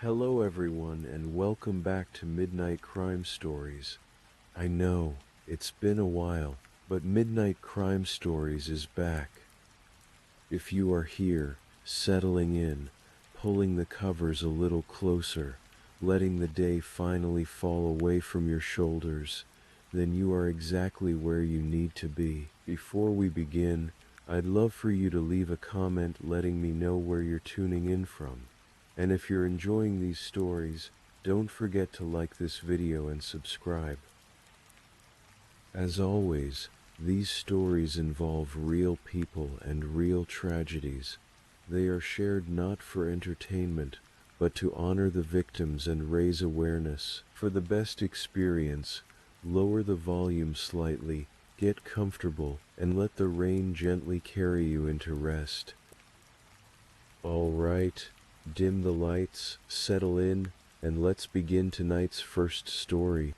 Hello everyone and welcome back to Midnight Crime Stories. I know, it's been a while, but Midnight Crime Stories is back. If you are here, settling in, pulling the covers a little closer, letting the day finally fall away from your shoulders, then you are exactly where you need to be. Before we begin, I'd love for you to leave a comment letting me know where you're tuning in from. And if you're enjoying these stories, don't forget to like this video and subscribe. As always, these stories involve real people and real tragedies. They are shared not for entertainment, but to honor the victims and raise awareness. For the best experience, lower the volume slightly, get comfortable, and let the rain gently carry you into rest. Alright, dim the lights, settle in, and let's begin tonight's first story.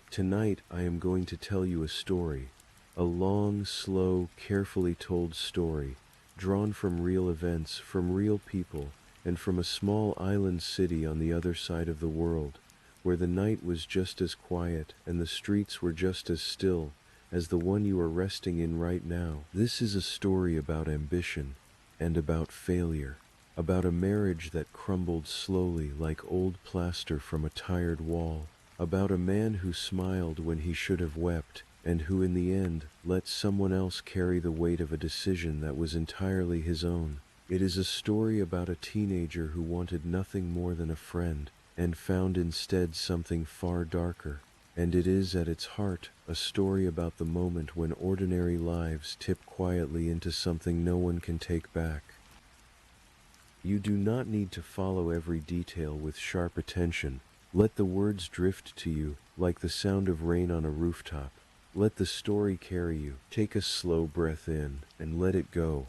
Tonight I am going to tell you a story. A long, slow, carefully told story, drawn from real events, from real people, and from a small island city on the other side of the world, where the night was just as quiet and the streets were just as still as the one you are resting in right now. This is a story about ambition and about failure, about a marriage that crumbled slowly like old plaster from a tired wall, about a man who smiled when he should have wept, and who in the end let someone else carry the weight of a decision that was entirely his own. It is a story about a teenager who wanted nothing more than a friend, and found instead something far darker. And it is at its heart a story about the moment when ordinary lives tip quietly into something no one can take back. You do not need to follow every detail with sharp attention. Let the words drift to you, like the sound of rain on a rooftop. Let the story carry you. Take a slow breath in, and let it go.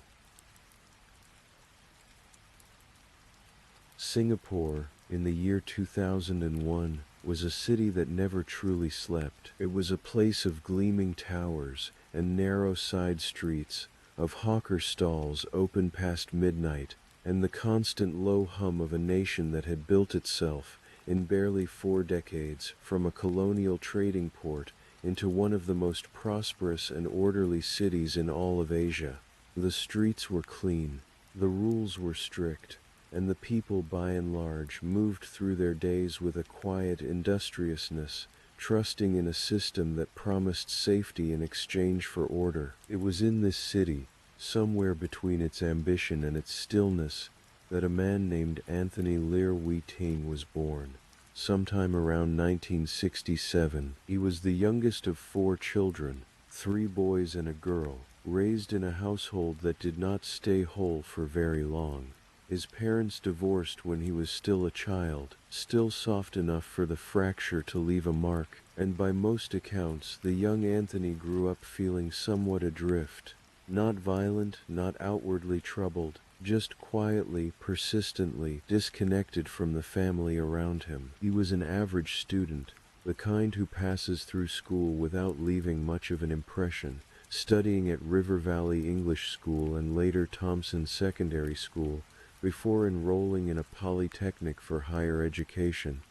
Singapore, in the year 2001, was a city that never truly slept. It was a place of gleaming towers and narrow side streets, of hawker stalls open past midnight, and the constant low hum of a nation that had built itself, in barely 4 decades, from a colonial trading port into one of the most prosperous and orderly cities in all of Asia. The streets were clean, the rules were strict, and the people by and large moved through their days with a quiet industriousness, trusting in a system that promised safety in exchange for order. It was in this city, somewhere between its ambition and its stillness, that a man named Anthony Ler was born. Sometime around 1967, he was the youngest of 4 children, 3 boys and a girl, raised in a household that did not stay whole for very long. His parents divorced when he was still a child, still soft enough for the fracture to leave a mark, and by most accounts the young Anthony grew up feeling somewhat adrift. Not violent, not outwardly troubled, just quietly, persistently disconnected from the family around him. He was an average student, the kind who passes through school without leaving much of an impression, studying at River Valley English School and later Thompson Secondary School, before enrolling in a polytechnic for higher education.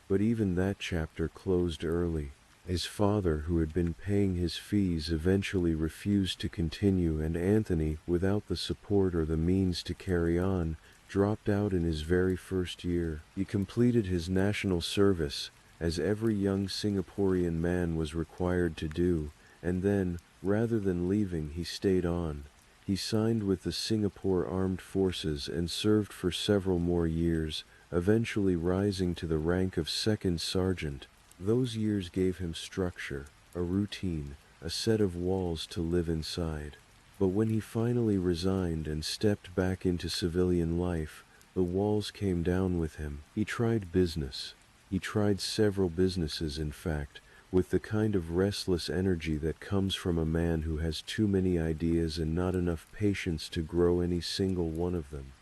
But even that chapter closed early. His father, who had been paying his fees, eventually refused to continue, and Anthony, without the support or the means to carry on, dropped out in his very first year. He completed his national service, as every young Singaporean man was required to do, and then, rather than leaving, he stayed on. He signed with the Singapore Armed Forces and served for several more years, eventually rising to the rank of second sergeant. Those years gave him structure, a routine, a set of walls to live inside. But when he finally resigned and stepped back into civilian life, the walls came down with him. He tried business. He tried several businesses, in fact, with the kind of restless energy that comes from a man who has too many ideas and not enough patience to grow any single one of them.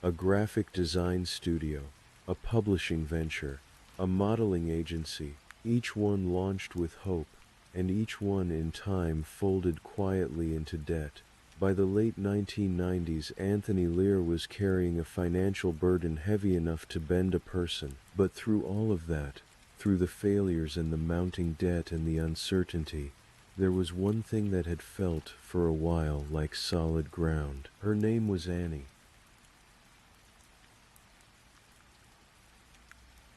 A graphic design studio, a publishing venture, a modeling agency, each one launched with hope, and each one in time folded quietly into debt. By the late 1990s, Anthony Ler was carrying a financial burden heavy enough to bend a person. But through all of that, through the failures and the mounting debt and the uncertainty, there was one thing that had felt, for a while, like solid ground. Her name was Annie.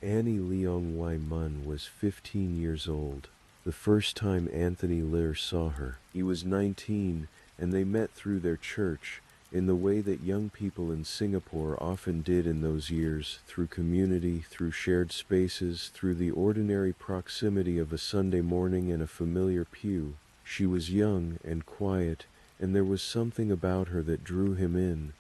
Annie Leong Wai Mun was 15 years old. The first time Anthony Ler saw her, he was 19, and they met through their church, in the way that young people in Singapore often did in those years, through community, through shared spaces, through the ordinary proximity of a Sunday morning and a familiar pew. She was young and quiet, and there was something about her that drew him in.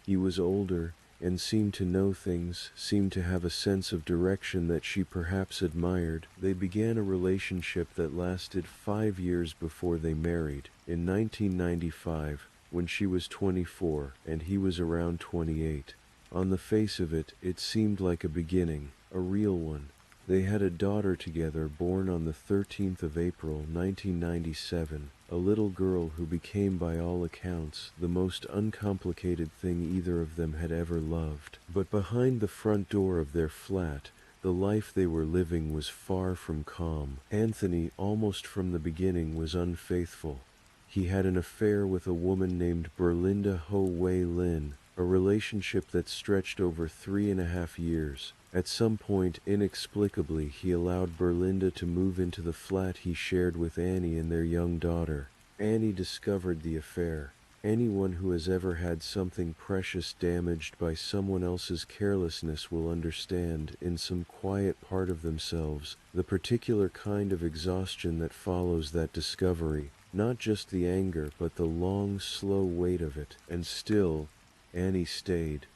He was older, and seemed to know things, seemed to have a sense of direction that she perhaps admired. They began a relationship that lasted 5 years before they married. In 1995, when she was 24 and he was around 28. On the face of it, it seemed like a beginning, a real one. They had a daughter together born on the 13th of April, 1997, a little girl who became, by all accounts, the most uncomplicated thing either of them had ever loved. But behind the front door of their flat, the life they were living was far from calm. Anthony, almost from the beginning, was unfaithful. He had an affair with a woman named Berlinda Ho Wei Lin, a relationship that stretched over 3.5 years. At some point, inexplicably, he allowed Berlinda to move into the flat he shared with Annie and their young daughter. Annie discovered the affair. Anyone who has ever had something precious damaged by someone else's carelessness will understand, in some quiet part of themselves, the particular kind of exhaustion that follows that discovery. Not just the anger, but the long, slow weight of it. And still, Annie stayed.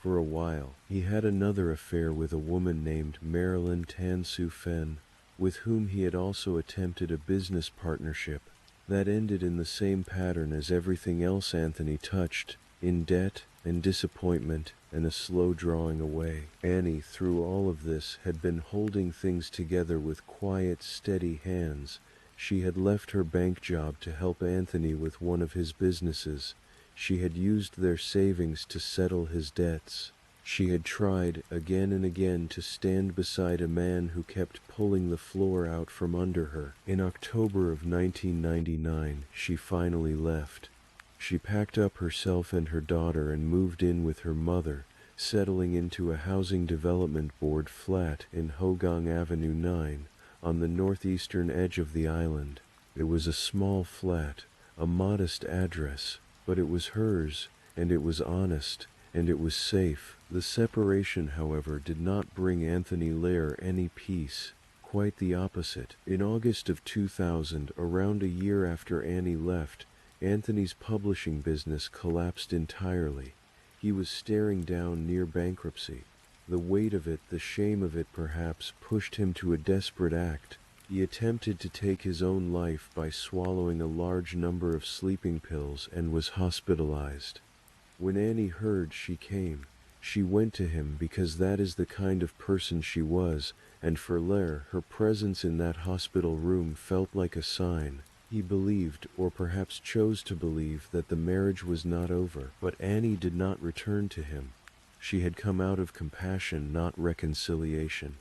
For a while, he had another affair with a woman named Marilyn Tan Su Fen, with whom he had also attempted a business partnership. That ended in the same pattern as everything else Anthony touched, in debt and disappointment and a slow drawing away. Annie, through all of this, had been holding things together with quiet, steady hands. She had left her bank job to help Anthony with one of his businesses. She had used their savings to settle his debts. She had tried, again and again, to stand beside a man who kept pulling the floor out from under her. In October of 1999, she finally left. She packed up herself and her daughter and moved in with her mother, settling into a housing development board flat in Hougang Avenue 9, on the northeastern edge of the island. It was a small flat, a modest address, but it was hers, and it was honest, and it was safe. The separation, however, did not bring Anthony Ler any peace. Quite the opposite. In August of 2000, around a year after Annie left, Anthony's publishing business collapsed entirely. He was staring down near bankruptcy. The weight of it, the shame of it perhaps, pushed him to a desperate act. He attempted to take his own life by swallowing a large number of sleeping pills and was hospitalized. When Annie heard, she came. She went to him because that is the kind of person she was, and for Ler, her presence in that hospital room felt like a sign. He believed, or perhaps chose to believe, that the marriage was not over, but Annie did not return to him. She had come out of compassion, not reconciliation.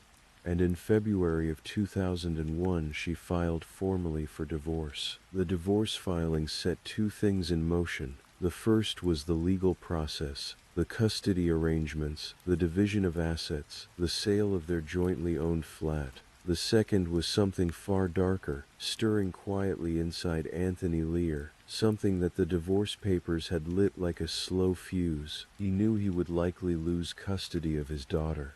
And in February of 2001 she filed formally for divorce. The divorce filing set two things in motion. The first was the legal process, the custody arrangements, the division of assets, the sale of their jointly owned flat. The second was something far darker, stirring quietly inside Anthony Ler, something that the divorce papers had lit like a slow fuse. He knew he would likely lose custody of his daughter.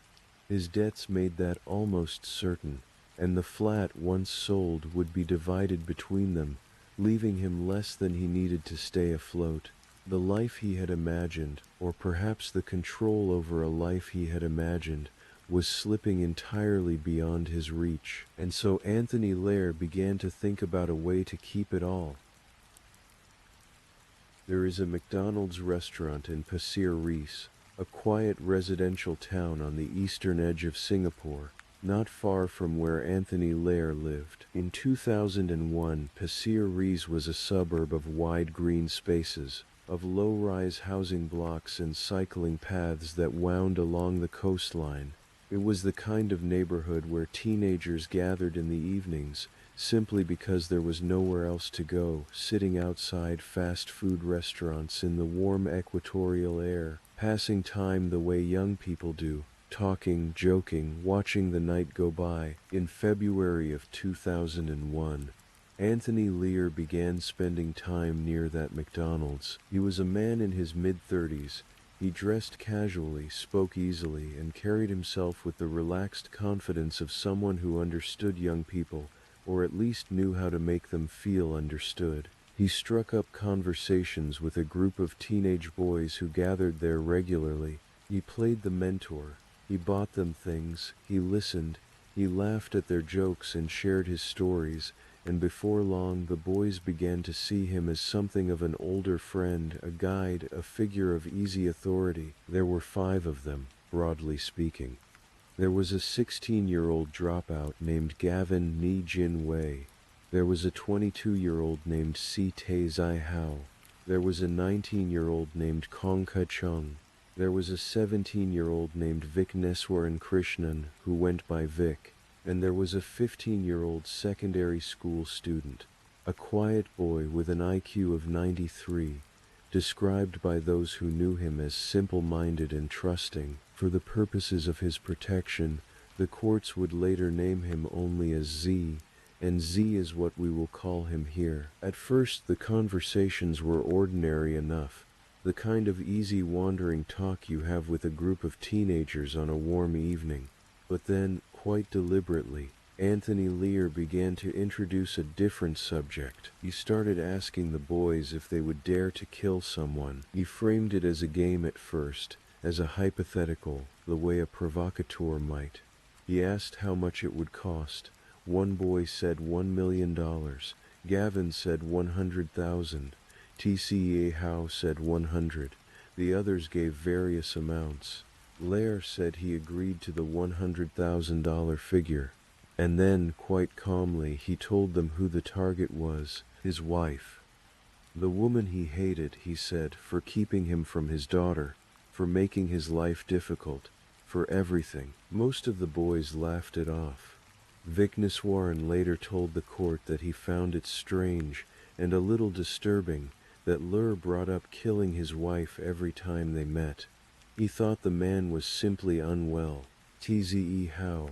His debts made that almost certain, and the flat, once sold, would be divided between them, leaving him less than he needed to stay afloat. The life he had imagined, or perhaps the control over a life he had imagined, was slipping entirely beyond his reach, and so Anthony Ler began to think about a way to keep it all. There is a McDonald's restaurant in Pasir Ris, a quiet residential town on the eastern edge of Singapore. not far from where Anthony Ler lived. In 2001, Pasir-Ris was a suburb of wide green spaces, of low-rise housing blocks and cycling paths that wound along the coastline. It was the kind of neighborhood where teenagers gathered in the evenings, simply because there was nowhere else to go, sitting outside fast food restaurants in the warm equatorial air, passing time the way young people do, talking, joking, watching the night go by. In February of 2001, Anthony Ler began spending time near that McDonald's. He was a man in his mid-30s. He dressed casually, spoke easily, and carried himself with the relaxed confidence of someone who understood young people, or at least knew how to make them feel understood. He struck up conversations with a group of teenage boys who gathered there regularly. He played the mentor. He bought them things. He listened. He laughed at their jokes and shared his stories, and before long the boys began to see him as something of an older friend, a guide, a figure of easy authority. There were 5 of them, broadly speaking. There was a 16-year-old dropout named Gavin Ni Jin Wei. There was a 22-year-old named Si Tae Zai Hao. There was a 19-year-old named Kong Ka Chung. There was a 17-year-old named Vic Neswaran Krishnan, who went by Vic. And there was a 15-year-old secondary school student, a quiet boy with an IQ of 93, described by those who knew him as simple-minded and trusting. For the purposes of his protection, the courts would later name him only as Z, and Z is what we will call him here. At first, the conversations were ordinary enough, the kind of easy wandering talk you have with a group of teenagers on a warm evening. But then, quite deliberately, Anthony Ler began to introduce a different subject. He started asking the boys if they would dare to kill someone. He framed it as a game at first, as a hypothetical, the way a provocateur might. He asked how much it would cost. One boy said $1 million. Gavin said 100,000. TCA Howe said 100. The others gave various amounts. Ler said he agreed to the $100,000 figure. And then, quite calmly, he told them who the target was: his wife. The woman he hated, he said, for keeping him from his daughter, for making his life difficult, for everything. Most of the boys laughed it off. Vic Neswaran later told the court that he found it strange and a little disturbing that Ler brought up killing his wife every time they met. He thought the man was simply unwell. Tze Howe,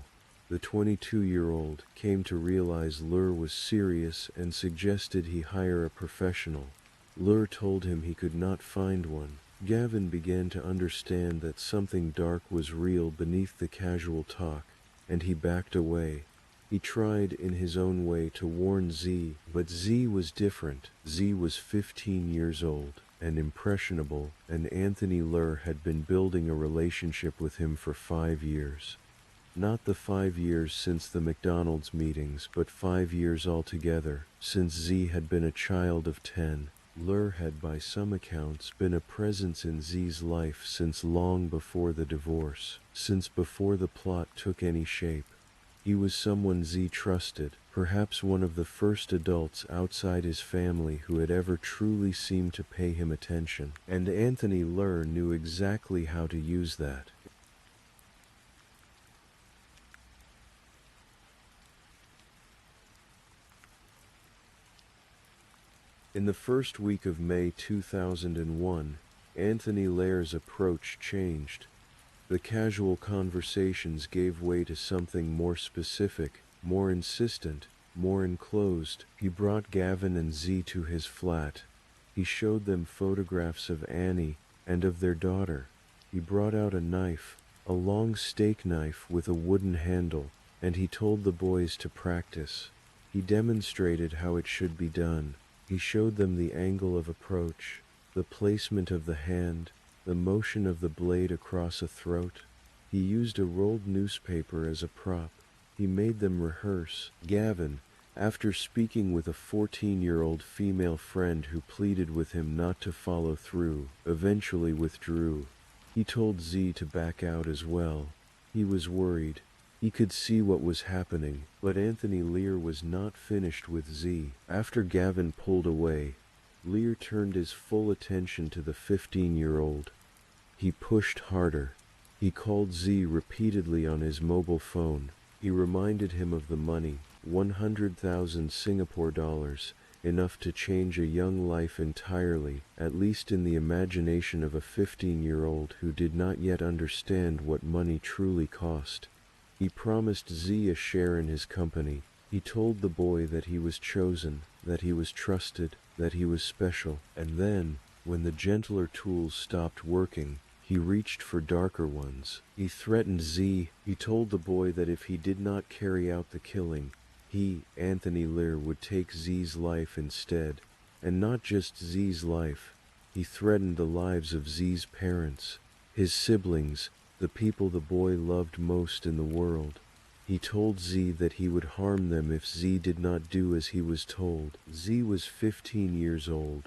the 22-year-old, came to realize Ler was serious and suggested he hire a professional. Ler told him he could not find one. Gavin began to understand that something dark was real beneath the casual talk, and he backed away. He tried in his own way to warn Z, but Z was different. Z was 15 years old and impressionable, and Anthony Ler had been building a relationship with him for 5 years. Not the 5 years since the McDonald's meetings, but 5 years altogether, since Z had been a child of 10. Ler had, by some accounts, been a presence in Z's life since long before the divorce, since before the plot took any shape. He was someone Z trusted, perhaps one of the first adults outside his family who had ever truly seemed to pay him attention. And Anthony Ler knew exactly how to use that. In the first week of May 2001, Anthony Ler's approach changed. The casual conversations gave way to something more specific, more insistent, more enclosed. He brought Gavin and Z to his flat. He showed them photographs of Annie and of their daughter. He brought out a knife, a long steak knife with a wooden handle, and he told the boys to practice. He demonstrated how it should be done. He showed them the angle of approach, the placement of the hand, the motion of the blade across a throat. He used a rolled newspaper as a prop. He made them rehearse. Gavin, after speaking with a 14-year-old female friend who pleaded with him not to follow through, eventually withdrew. He told Z to back out as well. He was worried. He could see what was happening, but Anthony Ler was not finished with Z. After Gavin pulled away, Ler turned his full attention to the 15-year-old. He pushed harder. He called Z repeatedly on his mobile phone. He reminded him of the money, 100,000 Singapore dollars, enough to change a young life entirely, at least in the imagination of a 15-year-old who did not yet understand what money truly cost. He promised Z a share in his company. He told the boy that he was chosen, that he was trusted, that he was special. And then, when the gentler tools stopped working, he reached for darker ones. He threatened Z. He told the boy that if he did not carry out the killing, he, Anthony Ler, would take Z's life instead. And not just Z's life. He threatened the lives of Z's parents, his siblings, the people the boy loved most in the world. He told Z that he would harm them if Z did not do as he was told. Z was 15 years old.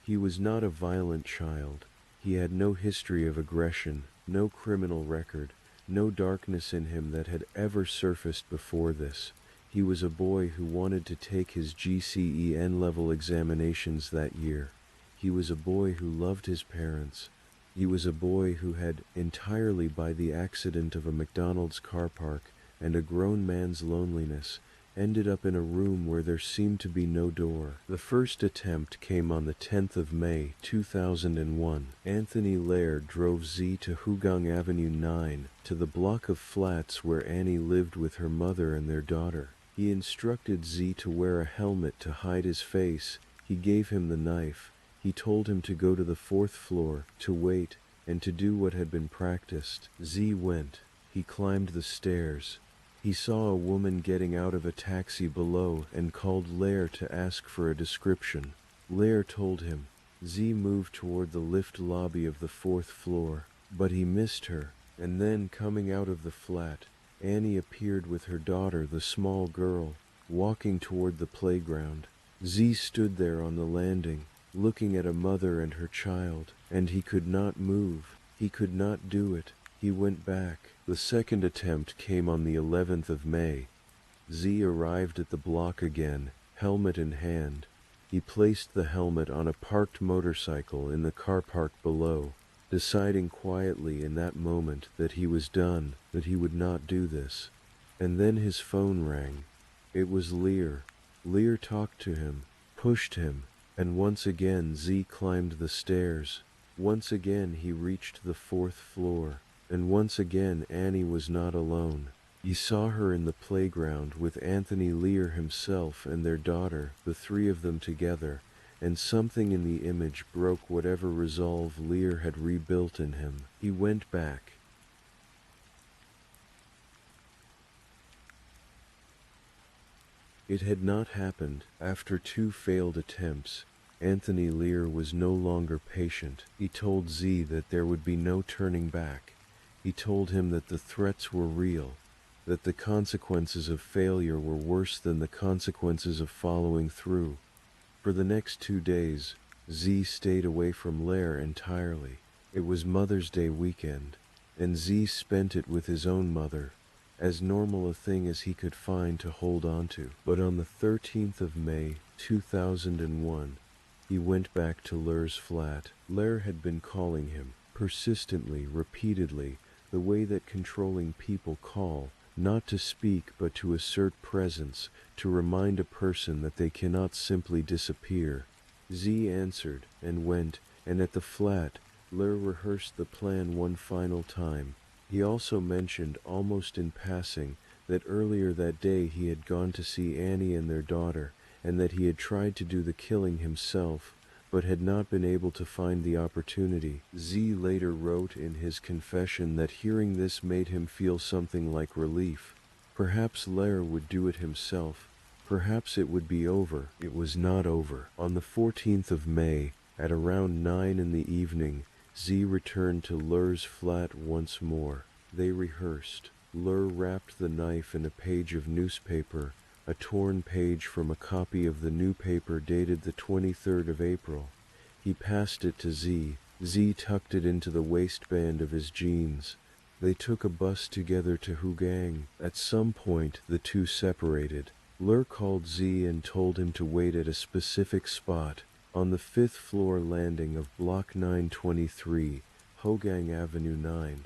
He was not a violent child. He had no history of aggression, no criminal record, no darkness in him that had ever surfaced before this. He was a boy who wanted to take his GCE N-level examinations that year. He was a boy who loved his parents. He was a boy who had, entirely by the accident of a McDonald's car park and a grown man's loneliness, ended up in a room where there seemed to be no door. The first attempt came on the 10th of May, 2001. Anthony Ler drove Z to Hugang Avenue 9, to the block of flats where Annie lived with her mother and their daughter. He instructed Z to wear a helmet to hide his face. He gave him the knife. He told him to go to the 4th floor, to wait, and to do what had been practiced. Z went. He climbed the stairs. He saw a woman getting out of a taxi below and called Ler to ask for a description. Ler told him. Z moved toward the lift lobby of the 4th floor, but he missed her, and then coming out of the flat, Annie appeared with her daughter, the small girl, walking toward the playground. Z stood there on the landing, looking at a mother and her child, and he could not move. He could not do it. He went back. The second attempt came on the 11th of May. Z arrived at the block again, helmet in hand. He placed the helmet on a parked motorcycle in the car park below, deciding quietly in that moment that he was done, that he would not do this. And then his phone rang. It was Ler. Ler talked to him, pushed him, and once again Z climbed the stairs. Once again he reached the 4th floor, and once again Annie was not alone. He saw her in the playground with Anthony Ler himself and their daughter, the three of them together, and something in the image broke whatever resolve Ler had rebuilt in him. He went back. It had not happened. After 2 failed attempts, Anthony Ler was no longer patient. He told Z that there would be no turning back. He told him that the threats were real, that the consequences of failure were worse than the consequences of following through. For the next 2 days, Z stayed away from Ler entirely. It was Mother's Day weekend, and Z spent it with his own mother, as normal a thing as he could find to hold on to. But on the 13th of May, 2001, he went back to Ler's flat. Ler had been calling him, persistently, repeatedly, the way that controlling people call, not to speak but to assert presence, to remind a person that they cannot simply disappear. Z answered, and went, and at the flat, Ler rehearsed the plan one final time. He also mentioned, almost in passing, that earlier that day he had gone to see Annie and their daughter, and that he had tried to do the killing himself, but had not been able to find the opportunity. Z later wrote in his confession that hearing this made him feel something like relief. Perhaps Ler would do it himself. Perhaps it would be over. It was not over. On the 14th of May, at around 9 in the evening, Z returned to Ler's flat once more. They rehearsed. Ler wrapped the knife in a page of newspaper, a torn page from a copy of the new paper dated the 23rd of April. He passed it to Z. Z tucked it into the waistband of his jeans. They took a bus together to Hugang. At some point, the two separated. Ler called Z and told him to wait at a specific spot on the 5th floor landing of Block 923, Hogang Avenue 9.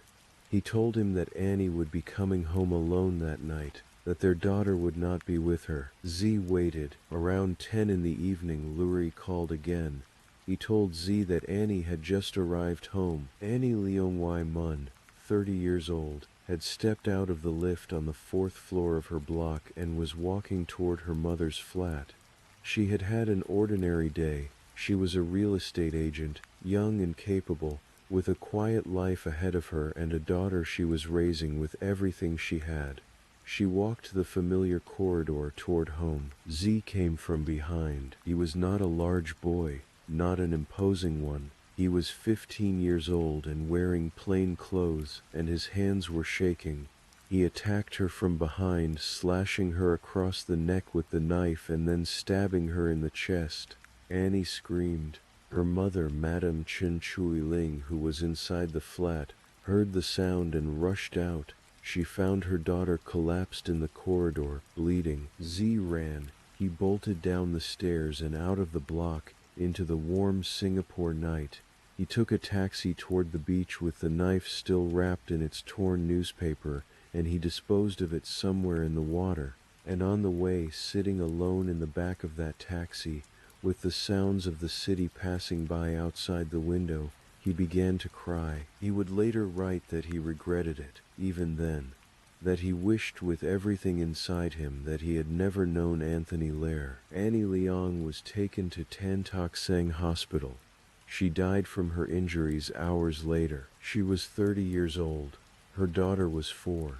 He told him that Annie would be coming home alone that night, that their daughter would not be with her. Z waited. Around 10 in the evening, Lurie called again. He told Z that Annie had just arrived home. Annie Leong Mun, 30 years old, had stepped out of the lift on the 4th floor of her block and was walking toward her mother's flat. She had had an ordinary day. She was a real estate agent, young and capable, with a quiet life ahead of her and a daughter she was raising with everything she had. She walked the familiar corridor toward home. Z came from behind. He was not a large boy, not an imposing one. He was 15 years old and wearing plain clothes, and his hands were shaking. He attacked her from behind, slashing her across the neck with the knife and then stabbing her in the chest. Annie screamed. Her mother, Madame Chen Chui Ling, who was inside the flat, heard the sound and rushed out. She found her daughter collapsed in the corridor, bleeding. Z ran. He bolted down the stairs and out of the block, into the warm Singapore night. He took a taxi toward the beach with the knife still wrapped in its torn newspaper, and he disposed of it somewhere in the water. And on the way, sitting alone in the back of that taxi, with the sounds of the city passing by outside the window, he began to cry. He would later write that he regretted it, even then. That he wished with everything inside him that he had never known Anthony Ler. Annie Leong was taken to Tan Tock Seng Hospital. She died from her injuries hours later. She was 30 years old. Her daughter was 4.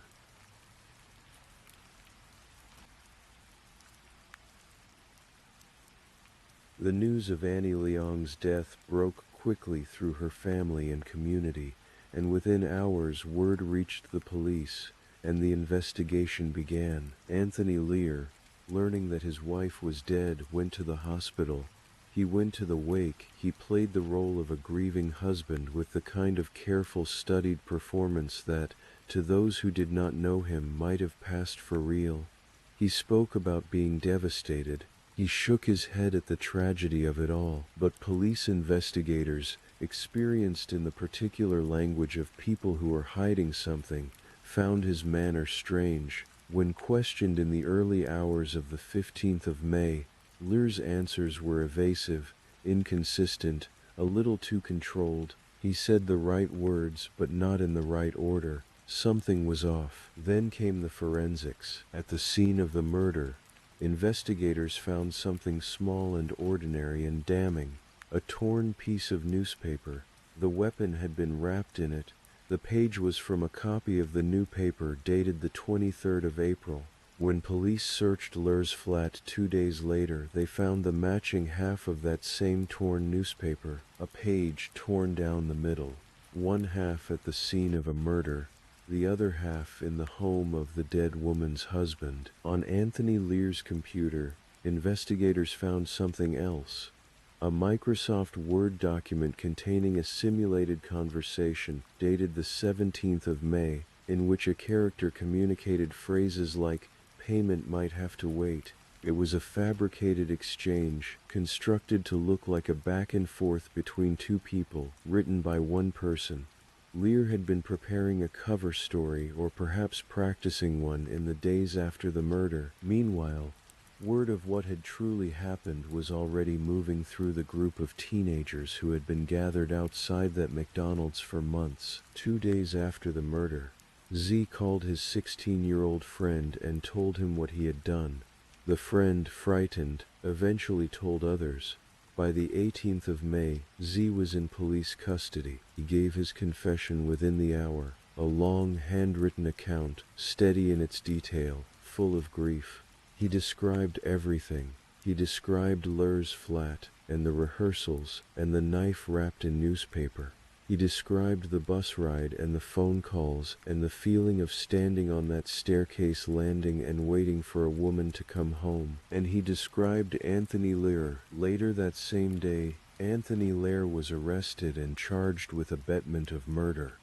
The news of Annie Leong's death broke quickly through her family and community, and within hours word reached the police, and the investigation began. Anthony Ler, learning that his wife was dead, went to the hospital. He went to the wake. He played the role of a grieving husband with the kind of careful, studied performance that, to those who did not know him, might have passed for real. He spoke about being devastated. He shook his head at the tragedy of it all. But police investigators, experienced in the particular language of people who are hiding something, found his manner strange. When questioned in the early hours of the 15th of May, Ler's answers were evasive, inconsistent, a little too controlled. He said the right words, but not in the right order. Something was off. Then came the forensics. At the scene of the murder, investigators found something small and ordinary and damning. A torn piece of newspaper. The weapon had been wrapped in it. The page was from a copy of the new paper dated the 23rd of April. When police searched Ler's flat 2 days later, they found the matching half of that same torn newspaper, a page torn down the middle. One half at the scene of a murder, the other half in the home of the dead woman's husband. On Anthony Ler's computer, investigators found something else. A Microsoft Word document containing a simulated conversation dated the 17th of May, in which a character communicated phrases like, "Payment might have to wait." It was a fabricated exchange, constructed to look like a back and forth between two people, written by one person. Ler had been preparing a cover story, or perhaps practicing one, in the days after the murder. Meanwhile, word of what had truly happened was already moving through the group of teenagers who had been gathered outside that McDonald's for months. 2 days after the murder, Z called his 16-year-old friend and told him what he had done. The friend, frightened, eventually told others. By the 18th of May, Z was in police custody. He gave his confession within the hour, a long, handwritten account, steady in its detail, full of grief. He described everything. He described Ler's flat, and the rehearsals, and the knife wrapped in newspaper. He described the bus ride and the phone calls and the feeling of standing on that staircase landing and waiting for a woman to come home. And he described Anthony Ler. Later that same day, Anthony Ler was arrested and charged with abetment of murder.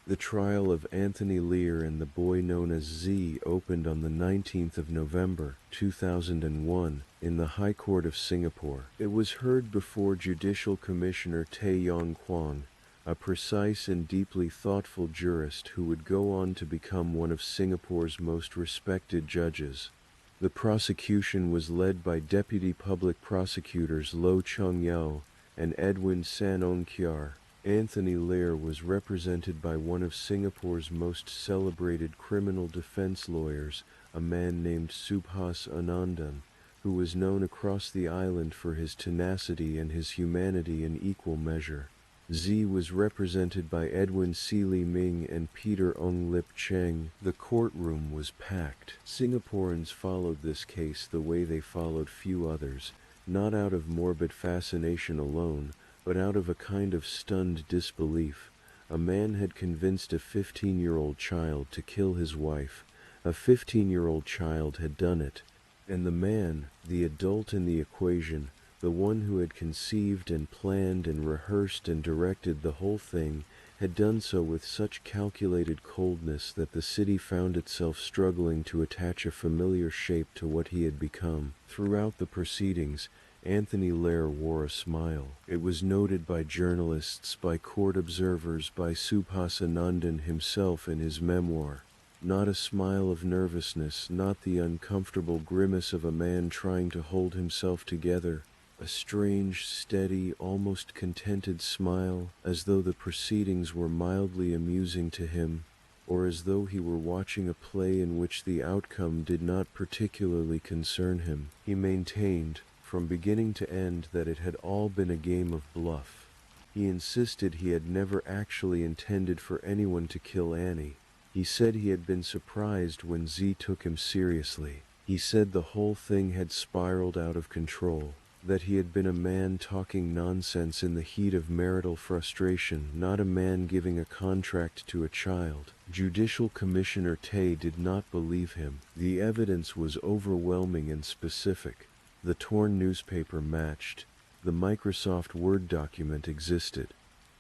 The trial of Anthony Ler and the boy known as Z opened on the 19th of November, 2001, in the High Court of Singapore. It was heard before Judicial Commissioner Tay Yong Kwang, a precise and deeply thoughtful jurist who would go on to become one of Singapore's most respected judges. The prosecution was led by Deputy Public Prosecutors Lo Chung Yeo and Edwin San Ong Kiar. Anthony Ler was represented by one of Singapore's most celebrated criminal defense lawyers, a man named Subhas Anandan, who was known across the island for his tenacity and his humanity in equal measure. Z was represented by Edwin Seeley Ming and Peter Ong Lip Cheng. The courtroom was packed. Singaporeans followed this case the way they followed few others, not out of morbid fascination alone, but out of a kind of stunned disbelief. A man had convinced a 15-year-old child to kill his wife. A 15-year-old child had done it. And the man, the adult in the equation, the one who had conceived and planned and rehearsed and directed the whole thing, had done so with such calculated coldness that the city found itself struggling to attach a familiar shape to what he had become. Throughout the proceedings, Anthony Ler wore a smile. It was noted by journalists, by court observers, by Subhas Anandan himself in his memoir. Not a smile of nervousness, not the uncomfortable grimace of a man trying to hold himself together. A strange, steady, almost contented smile, as though the proceedings were mildly amusing to him, or as though he were watching a play in which the outcome did not particularly concern him. He maintained, from beginning to end, that it had all been a game of bluff. He insisted he had never actually intended for anyone to kill Annie. He said he had been surprised when Z took him seriously. He said the whole thing had spiraled out of control, that he had been a man talking nonsense in the heat of marital frustration, not a man giving a contract to a child. Judicial Commissioner Tay did not believe him. The evidence was overwhelming and specific. The torn newspaper matched. The Microsoft Word document existed.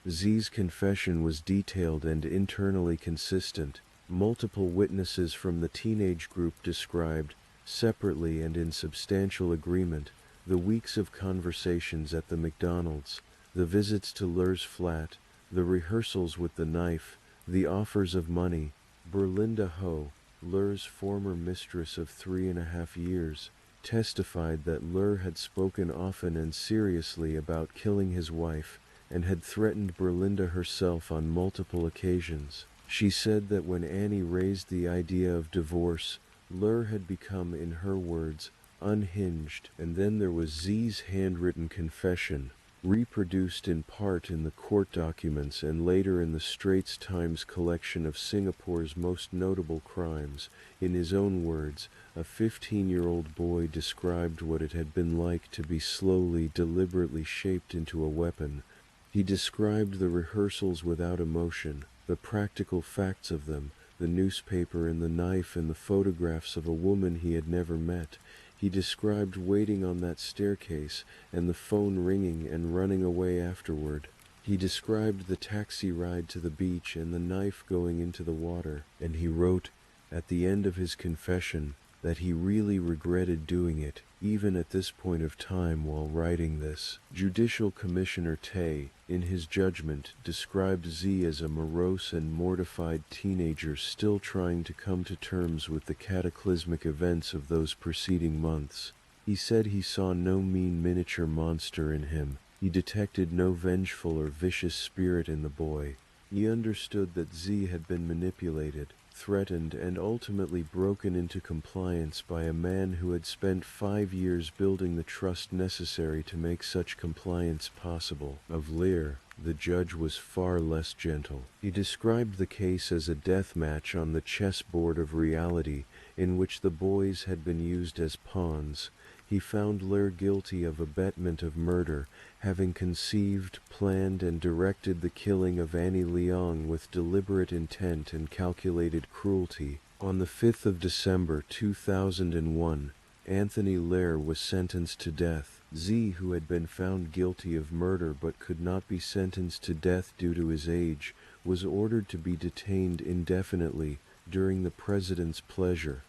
Z's confession was detailed and internally consistent. Multiple witnesses from the teenage group described, separately and in substantial agreement, the weeks of conversations at the McDonald's, the visits to Ler's flat, the rehearsals with the knife, the offers of money. Berlinda Ho, Ler's former mistress of 3.5 years, testified that Ler had spoken often and seriously about killing his wife, and had threatened Berlinda herself on multiple occasions. She said that when Annie raised the idea of divorce, Ler had become, in her words, unhinged. And then there was Z's handwritten confession, reproduced in part in the court documents and later in the Straits Times collection of Singapore's most notable crimes. In his own words, a 15-year-old boy described what it had been like to be slowly, deliberately shaped into a weapon. He described the rehearsals without emotion, the practical facts of them, the newspaper and the knife and the photographs of a woman he had never met. He described waiting on that staircase and the phone ringing and running away afterward. He described the taxi ride to the beach and the knife going into the water. And he wrote, at the end of his confession, that he really regretted doing it, even at this point of time while writing this. Judicial Commissioner Tay, in his judgment, described Z as a morose and mortified teenager still trying to come to terms with the cataclysmic events of those preceding months. He said he saw no mean miniature monster in him. He detected no vengeful or vicious spirit in the boy. He understood that Z had been manipulated, threatened, and ultimately broken into compliance by a man who had spent 5 years building the trust necessary to make such compliance possible. Of Ler, the judge was far less gentle. He described the case as a death match on the chessboard of reality, in which the boys had been used as pawns. He found Ler guilty of abetment of murder, having conceived, planned, and directed the killing of Annie Leong with deliberate intent and calculated cruelty. On the 5th of December 2001, Anthony Ler was sentenced to death. Z, who had been found guilty of murder but could not be sentenced to death due to his age, was ordered to be detained indefinitely during the president's pleasure.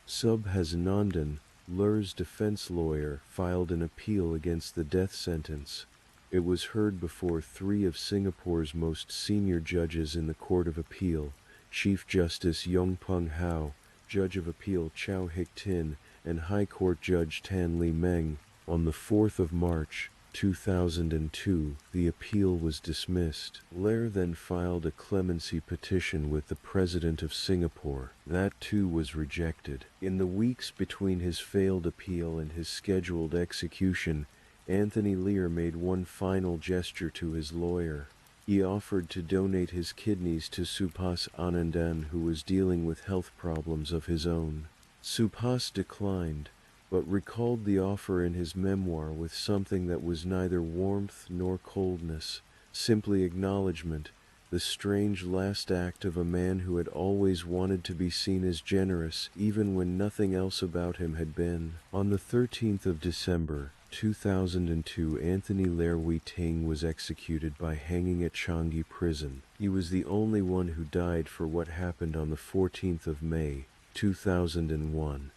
Subhasanandan, Ler's defense lawyer, filed an appeal against the death sentence. It was heard before three of Singapore's most senior judges in the Court of Appeal, Chief Justice Yong Pung Hao, Judge of Appeal Chow Hick Tin, and High Court Judge Tan Lee Meng. On the 4th of March, 2002, the appeal was dismissed. Ler then filed a clemency petition with the President of Singapore. That too was rejected. In the weeks between his failed appeal and his scheduled execution, Anthony Ler made one final gesture to his lawyer. He offered to donate his kidneys to Subhas Anandan, who was dealing with health problems of his own. Subhas declined, but recalled the offer in his memoir with something that was neither warmth nor coldness, simply acknowledgement, the strange last act of a man who had always wanted to be seen as generous even when nothing else about him had been. On the 13th of December, 2002, Anthony Ler was executed by hanging at Changi Prison. He was the only one who died for what happened on the 14th of May, 2001.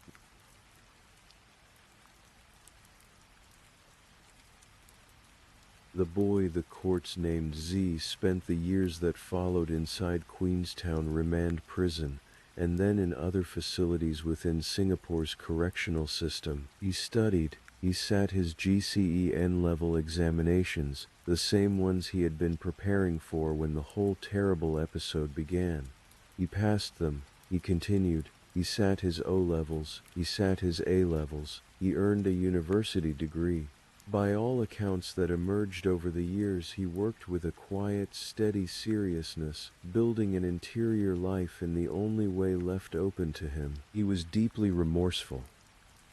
The boy the courts named Z spent the years that followed inside Queenstown Remand Prison, and then in other facilities within Singapore's correctional system. He studied. He sat his GCE N-level examinations, the same ones he had been preparing for when the whole terrible episode began. He passed them. He continued. He sat his O-levels. He sat his A-levels. He earned a university degree. By all accounts that emerged over the years, he worked with a quiet, steady seriousness, building an interior life in the only way left open to him. He was deeply remorseful.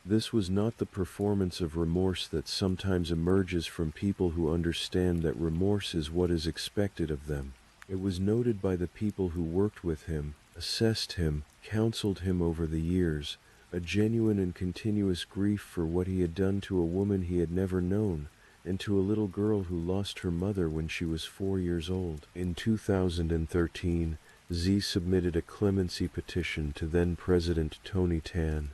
This was not the performance of remorse that sometimes emerges from people who understand that remorse is what is expected of them. It was noted by the people who worked with him, assessed him, counseled him over the years, a genuine and continuous grief for what he had done to a woman he had never known, and to a little girl who lost her mother when she was 4 years old. In 2013, Z submitted a clemency petition to then-President Tony Tan.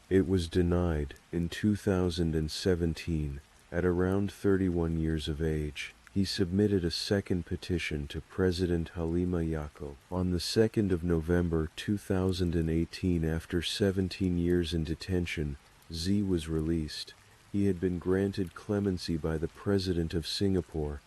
It was denied. In 2017, at around 31 years of age, he submitted a second petition to President Halima Yacob. On the 2nd of November 2018, after 17 years in detention, Z was released. He had been granted clemency by the President of Singapore.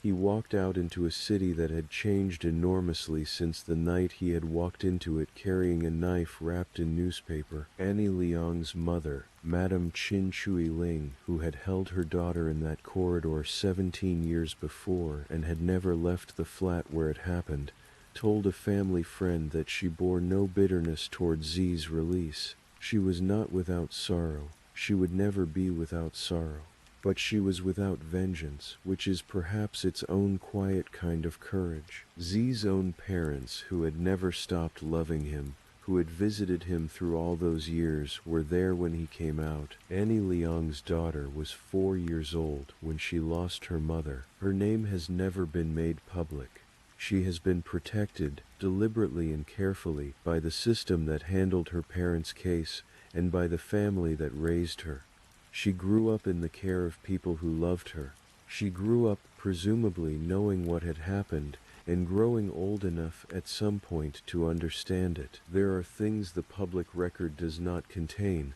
He walked out into a city that had changed enormously since the night he had walked into it carrying a knife wrapped in newspaper. Annie Leong's mother, Madam Chin Chui Ling, who had held her daughter in that corridor 17 years before and had never left the flat where it happened, told a family friend that she bore no bitterness toward Z's release. She was not without sorrow. She would never be without sorrow. But she was without vengeance, which is perhaps its own quiet kind of courage. Z's own parents, who had never stopped loving him, who had visited him through all those years, were there when he came out. Annie Leong's daughter was 4 years old when she lost her mother. Her name has never been made public. She has been protected, deliberately and carefully, by the system that handled her parents' case and by the family that raised her. She grew up in the care of people who loved her. She grew up, presumably knowing what had happened, and growing old enough at some point to understand it. There are things the public record does not contain.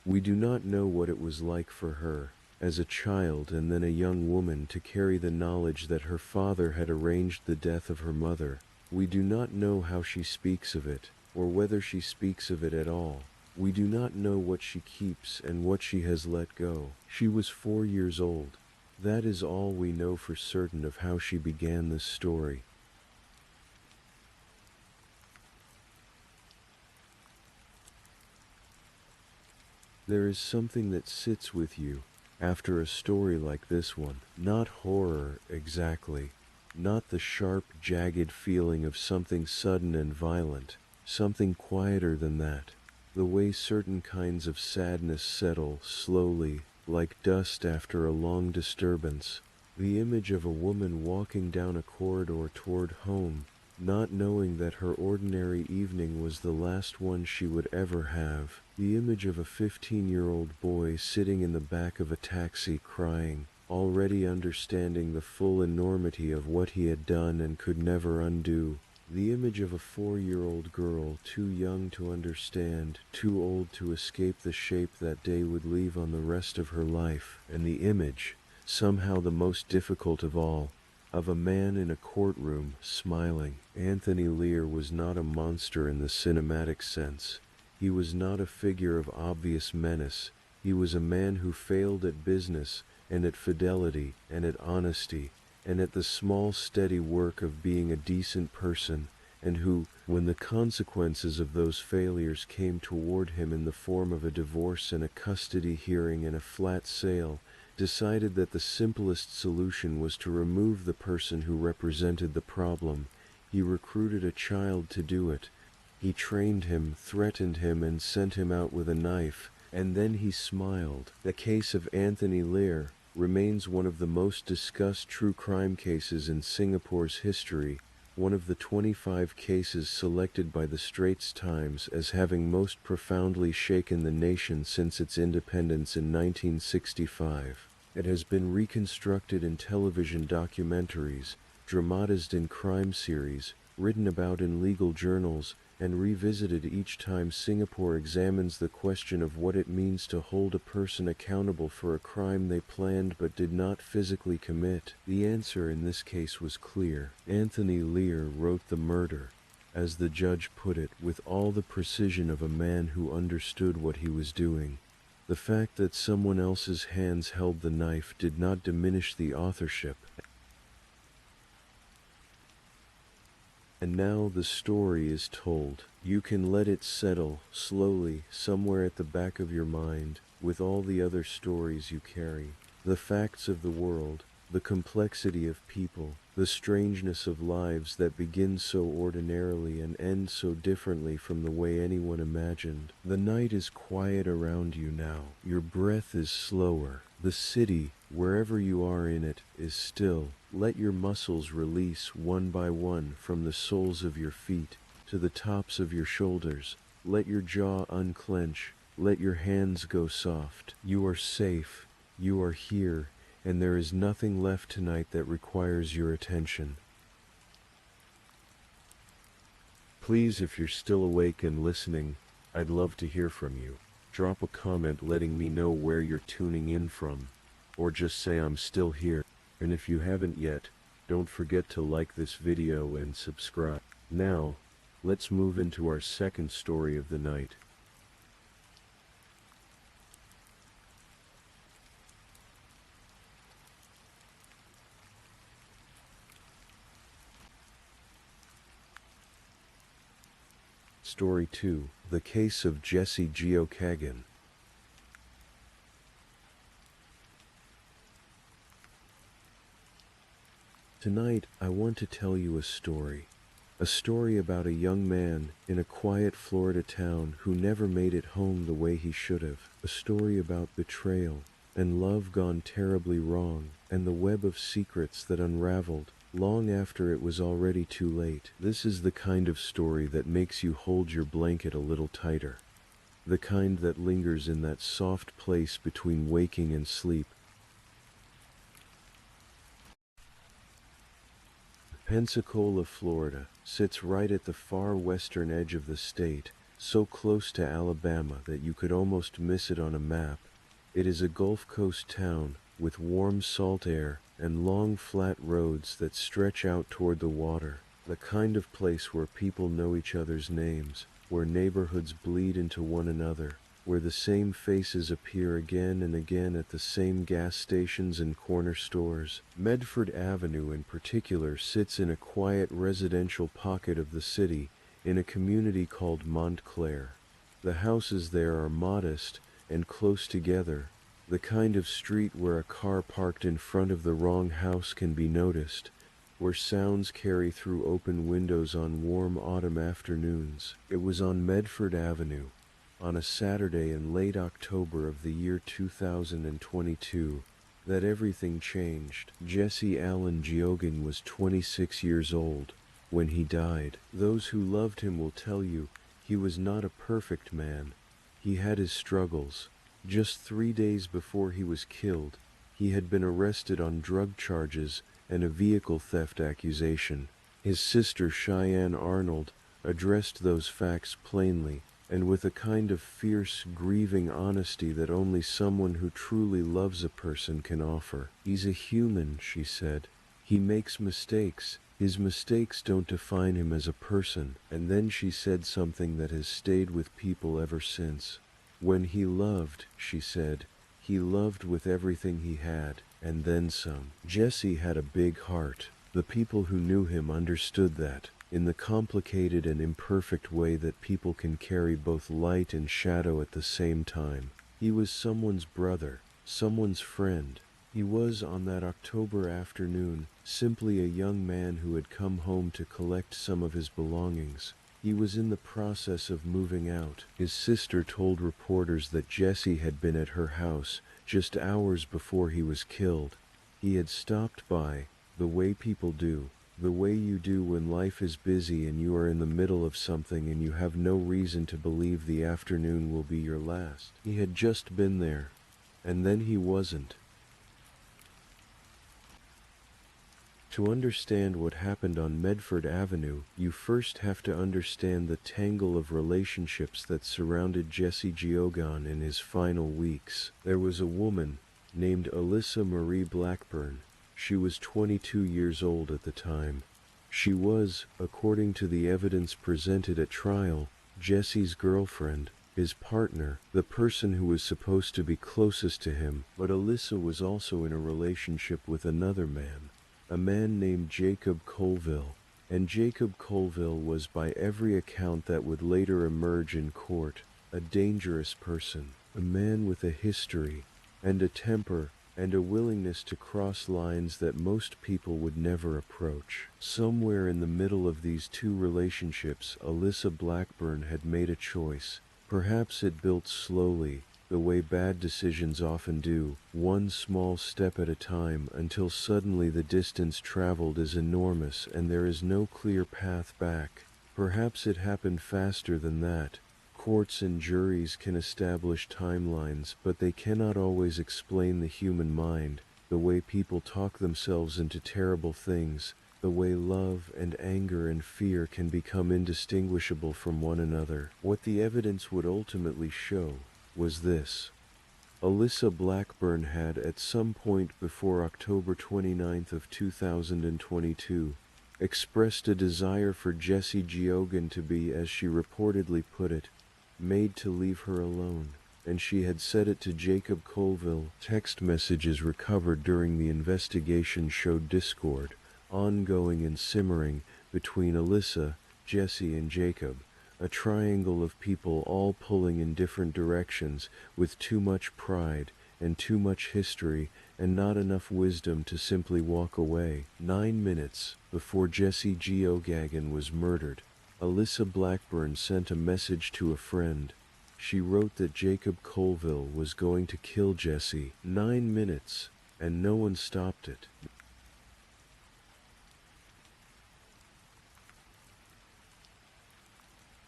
We do not know what it was like for her, as a child and then a young woman, to carry the knowledge that her father had arranged the death of her mother. We do not know how she speaks of it, or whether she speaks of it at all. We do not know what she keeps and what she has let go. She was 4 years old. That is all we know for certain of how she began this story. There is something that sits with you after a story like this one. Not horror, exactly. Not the sharp, jagged feeling of something sudden and violent. Something quieter than that. The way certain kinds of sadness settle slowly, like dust after a long disturbance. The image of a woman walking down a corridor toward home, not knowing that her ordinary evening was the last one she would ever have. The image of a 15-year-old boy sitting in the back of a taxi crying, already understanding the full enormity of what he had done and could never undo. The image of a 4-year-old girl too young to understand, too old to escape the shape that day would leave on the rest of her life. And the image, somehow the most difficult of all, of a man in a courtroom, smiling. Anthony Ler was not a monster in the cinematic sense. He was not a figure of obvious menace. He was a man who failed at business, and at fidelity, and at honesty, and at the small steady work of being a decent person, and who, when the consequences of those failures came toward him in the form of a divorce and a custody hearing and a flat sale, decided that the simplest solution was to remove the person who represented the problem. He recruited a child to do it. He trained him, threatened him, and sent him out with a knife, and then he smiled. The case of Anthony Ler remains one of the most discussed true crime cases in Singapore's history, one of the 25 cases selected by the Straits Times as having most profoundly shaken the nation since its independence in 1965. It has been reconstructed in television documentaries, dramatized in crime series, written about in legal journals, and revisited each time Singapore examines the question of what it means to hold a person accountable for a crime they planned but did not physically commit. The answer in this case was clear. Anthony Ler wrote the murder, as the judge put it, with all the precision of a man who understood what he was doing. The fact that someone else's hands held the knife did not diminish the authorship. And now the story is told. You can let it settle, slowly, somewhere at the back of your mind, with all the other stories you carry. The facts of the world, the complexity of people, the strangeness of lives that begin so ordinarily and end so differently from the way anyone imagined. The night is quiet around you now. Your breath is slower. The city, wherever you are in it, is still. Let your muscles release one by one from the soles of your feet to the tops of your shoulders. Let your jaw unclench. Let your hands go soft. You are safe. You are here, and there is nothing left tonight that requires your attention. Please, if you're still awake and listening, I'd love to hear from you. Drop a comment letting me know where you're tuning in from, or just say I'm still here. And if you haven't yet, don't forget to like this video and subscribe. Now, let's move into our second story of the night. Story 2, The Case of Jesse Gogen. Tonight, I want to tell you a story about a young man in a quiet Florida town who never made it home the way he should have. A story about betrayal and love gone terribly wrong, and the web of secrets that unraveled long after it was already too late. This is the kind of story that makes you hold your blanket a little tighter. The kind that lingers in that soft place between waking and sleep. Pensacola, Florida, sits right at the far western edge of the state, so close to Alabama that you could almost miss it on a map. It is a Gulf Coast town, with warm salt air and long flat roads that stretch out toward the water. The kind of place where people know each other's names, where neighborhoods bleed into one another, where the same faces appear again and again at the same gas stations and corner stores. Medford Avenue in particular sits in a quiet residential pocket of the city, in a community called Montclair. The houses there are modest and close together, the kind of street where a car parked in front of the wrong house can be noticed, where sounds carry through open windows on warm autumn afternoons. It was on Medford Avenue, on a Saturday in late October of the year 2022, that everything changed. Jesse Allen Gogen was 26 years old when he died. Those who loved him will tell you he was not a perfect man. He had his struggles. Just 3 days before he was killed, he had been arrested on drug charges and a vehicle theft accusation. His sister Cheyenne Arnold addressed those facts plainly and with a kind of fierce, grieving honesty that only someone who truly loves a person can offer. "He's a human," she said. "He makes mistakes. His mistakes don't define him as a person." And then she said something that has stayed with people ever since. "When he loved," she said, "he loved with everything he had, and then some." Jesse had a big heart. The people who knew him understood that, in the complicated and imperfect way that people can carry both light and shadow at the same time. He was someone's brother, someone's friend. He was, on that October afternoon, simply a young man who had come home to collect some of his belongings. He was in the process of moving out. His sister told reporters that Jesse had been at her house just hours before he was killed. He had stopped by, the way people do, the way you do when life is busy and you are in the middle of something and you have no reason to believe the afternoon will be your last. He had just been there, and then he wasn't. To understand what happened on Medford Avenue, you first have to understand the tangle of relationships that surrounded Jesse Gogen in his final weeks. There was a woman named Alyssa Marie Blackburn. She was 22 years old at the time. She was, according to the evidence presented at trial, Jesse's girlfriend, his partner, the person who was supposed to be closest to him. But Alyssa was also in a relationship with another man, a man named Jacob Colville. And Jacob Colville was, by every account that would later emerge in court, a dangerous person, a man with a history, and a temper, and a willingness to cross lines that most people would never approach. Somewhere in the middle of these two relationships, Alyssa Blackburn had made a choice. Perhaps it built slowly, the way bad decisions often do, one small step at a time, until suddenly the distance traveled is enormous and there is no clear path back. Perhaps it happened faster than that. Courts and juries can establish timelines, but they cannot always explain the human mind, the way people talk themselves into terrible things, the way love and anger and fear can become indistinguishable from one another. What the evidence would ultimately show was this. Alyssa Blackburn had, at some point before October 29th of 2022, expressed a desire for Jesse Gogen to be, as she reportedly put it, made to leave her alone, and she had said it to Jacob Colville. Text messages recovered during the investigation showed discord, ongoing and simmering, between Alyssa, Jesse, and Jacob, a triangle of people all pulling in different directions, with too much pride, and too much history, and not enough wisdom to simply walk away. 9 minutes before Jesse Gogen was murdered, Alyssa Blackburn sent a message to a friend. She wrote that Jacob Colville was going to kill Jesse. 9 minutes, and no one stopped it.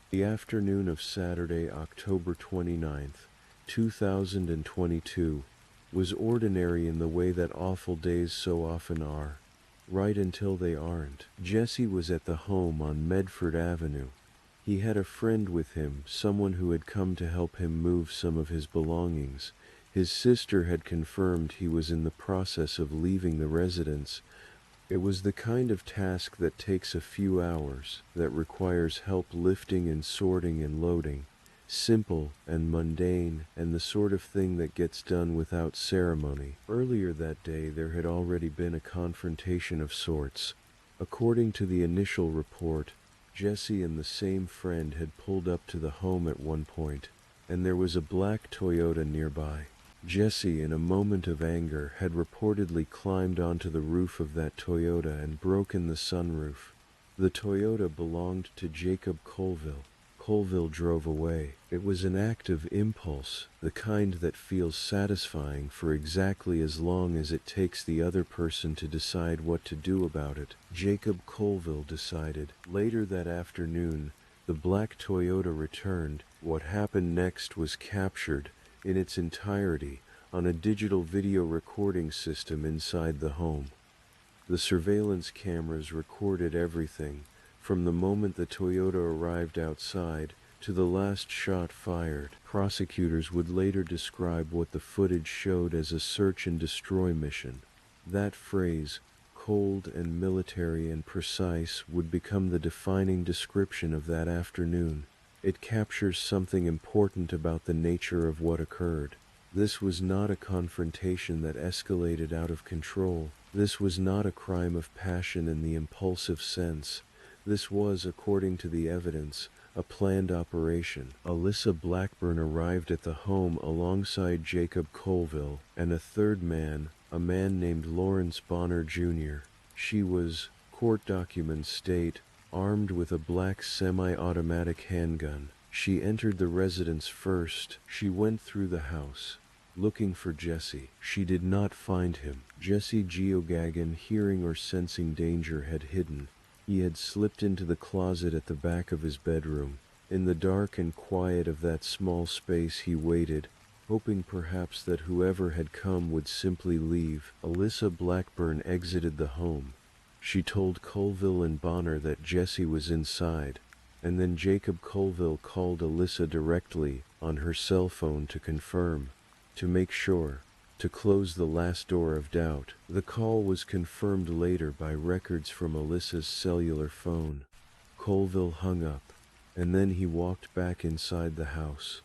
The afternoon of Saturday, October 29th, 2022, was ordinary in the way that awful days so often are. Right until they aren't. Jesse was at the home on Medford Avenue. He had a friend with him, someone who had come to help him move some of his belongings. His sister had confirmed he was in the process of leaving the residence. It was the kind of task that takes a few hours, that requires help lifting and sorting and loading. Simple and mundane, and the sort of thing that gets done without ceremony. Earlier that day there had already been a confrontation of sorts. According to the initial report, Jesse and the same friend had pulled up to the home at one point, and there was a black Toyota nearby. Jesse, in a moment of anger, had reportedly climbed onto the roof of that Toyota and broken the sunroof. The Toyota belonged to Jacob Colville. Colville drove away. It was an act of impulse, the kind that feels satisfying for exactly as long as it takes the other person to decide what to do about it, Jacob Colville decided. Later that afternoon, the black Toyota returned. What happened next was captured, in its entirety, on a digital video recording system inside the home. The surveillance cameras recorded everything, from the moment the Toyota arrived outside to the last shot fired. Prosecutors would later describe what the footage showed as a search and destroy mission. That phrase, cold and military and precise, would become the defining description of that afternoon. It captures something important about the nature of what occurred. This was not a confrontation that escalated out of control. This was not a crime of passion in the impulsive sense. This was, according to the evidence, a planned operation. Alyssa Blackburn arrived at the home alongside Jacob Colville and a third man, a man named Lawrence Bonner Jr. She was, court documents state, armed with a black semi-automatic handgun. She entered the residence first. She went through the house, looking for Jesse. She did not find him. Jesse Gogen, hearing or sensing danger, had hidden. He had slipped into the closet at the back of his bedroom. In the dark and quiet of that small space he waited, hoping perhaps that whoever had come would simply leave. Alyssa Blackburn exited the home. She told Colville and Bonner that Jesse was inside, and then Jacob Colville called Alyssa directly on her cell phone to confirm, to make sure, to close the last door of doubt. The call was confirmed later by records from Alyssa's cellular phone. Colville hung up, and then he walked back inside the house.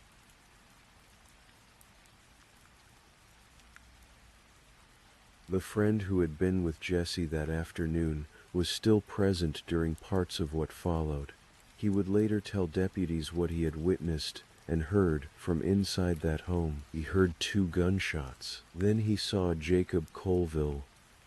The friend who had been with Jesse that afternoon was still present during parts of what followed. He would later tell deputies what he had witnessed and heard from inside that home. He heard 2 gunshots. Then he saw Jacob Colville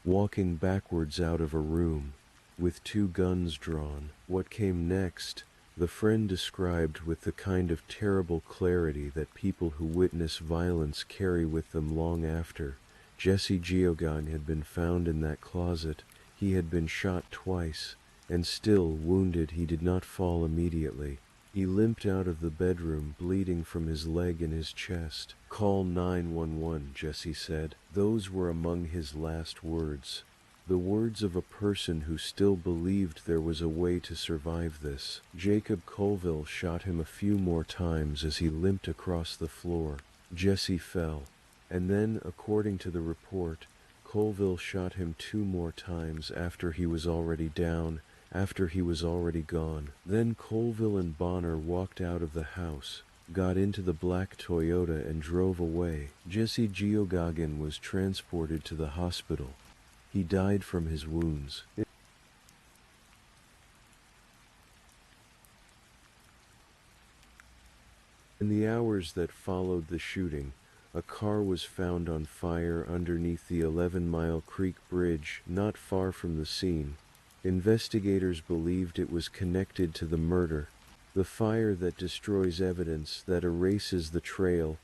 walking backwards out of a room with 2 guns drawn. What came next, the friend described with the kind of terrible clarity that people who witness violence carry with them long after. Jesse Gogen had been found in that closet. He had been shot twice, and still wounded. He did not fall immediately. He limped out of the bedroom, bleeding from his leg and his chest. "Call 911, Jesse said. Those were among his last words. The words of a person who still believed there was a way to survive this. Jacob Colville shot him a few more times as he limped across the floor. Jesse fell. And then, according to the report, Colville shot him 2 more times after he was already down, after he was already gone. Then Colville and Bonner walked out of the house, got into the black Toyota and drove away. Jesse Gogen was transported to the hospital. He died from his wounds. In the hours that followed the shooting, a car was found on fire underneath the 11-Mile Creek Bridge, not far from the scene. Investigators believed it was connected to the murder. The fire that destroys evidence, that erases the trail.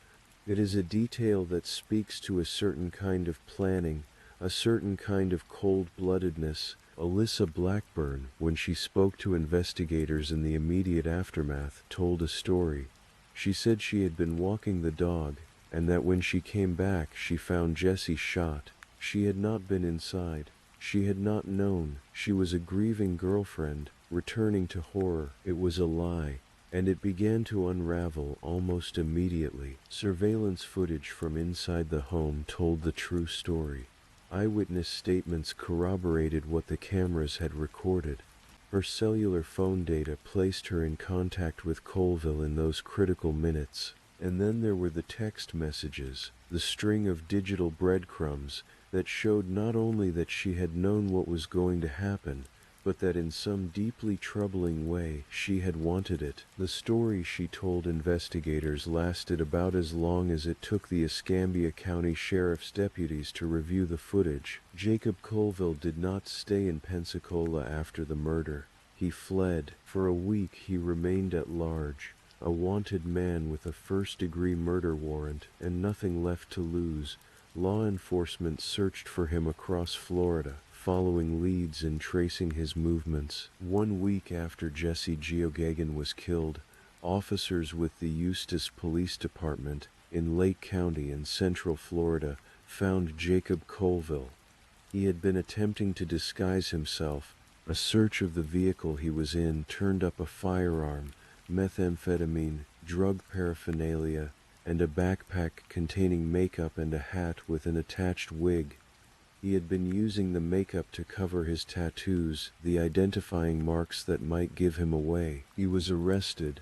It is a detail that speaks to a certain kind of planning, a certain kind of cold-bloodedness. Alyssa Blackburn, when she spoke to investigators in the immediate aftermath, told a story. She said she had been walking the dog, and that when she came back she found Jesse shot. She had not been inside. She had not known. She was a grieving girlfriend, returning to horror. It was a lie, and it began to unravel almost immediately. Surveillance footage from inside the home told the true story. Eyewitness statements corroborated what the cameras had recorded. Her cellular phone data placed her in contact with Colville in those critical minutes. And then there were the text messages, the string of digital breadcrumbs that showed not only that she had known what was going to happen, but that in some deeply troubling way she had wanted it. The story she told investigators lasted about as long as it took the Escambia County Sheriff's deputies to review the footage. Jacob Colville did not stay in Pensacola after the murder. He fled. For a week he remained at large, a wanted man with a first-degree murder warrant and nothing left to lose. Law enforcement searched for him across Florida, following leads and tracing his movements. 1 week after Jesse Gogen was killed, officers with the Eustis Police Department in Lake County in Central Florida found Jacob Colville. He had been attempting to disguise himself. A search of the vehicle he was in turned up a firearm, methamphetamine, drug paraphernalia, and a backpack containing makeup and a hat with an attached wig. He had been using the makeup to cover his tattoos, the identifying marks that might give him away. He was arrested.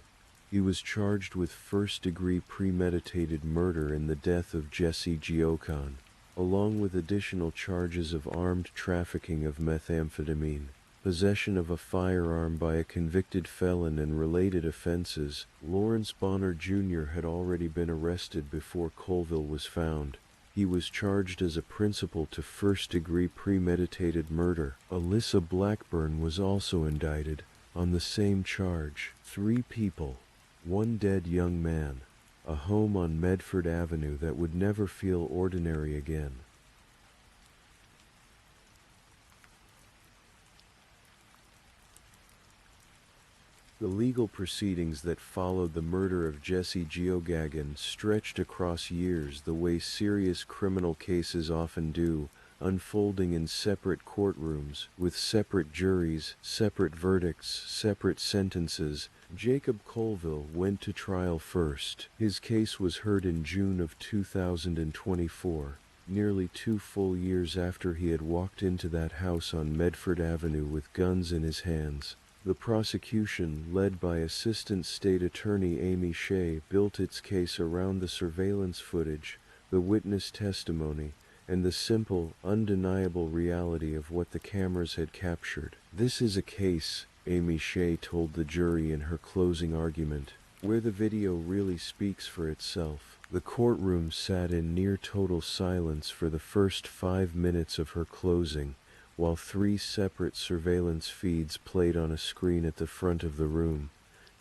He was charged with first-degree premeditated murder in the death of Jesse Gogen, along with additional charges of armed trafficking of methamphetamine, possession of a firearm by a convicted felon, and related offenses. Lawrence Bonner Jr. had already been arrested before Colville was found. He was charged as a principal to first-degree premeditated murder. Alyssa Blackburn was also indicted on the same charge. 3 people, 1 dead young man, a home on Medford Avenue that would never feel ordinary again. The legal proceedings that followed the murder of Jesse Gogen stretched across years the way serious criminal cases often do, unfolding in separate courtrooms, with separate juries, separate verdicts, separate sentences. Jacob Colville went to trial first. His case was heard in June of 2024, nearly 2 full years after he had walked into that house on Medford Avenue with guns in his hands. The prosecution, led by Assistant State Attorney Amy Shea, built its case around the surveillance footage, the witness testimony, and the simple, undeniable reality of what the cameras had captured. "This is a case," Amy Shea told the jury in her closing argument, "where the video really speaks for itself." The courtroom sat in near total silence for the first 5 minutes of her closing, while 3 separate surveillance feeds played on a screen at the front of the room.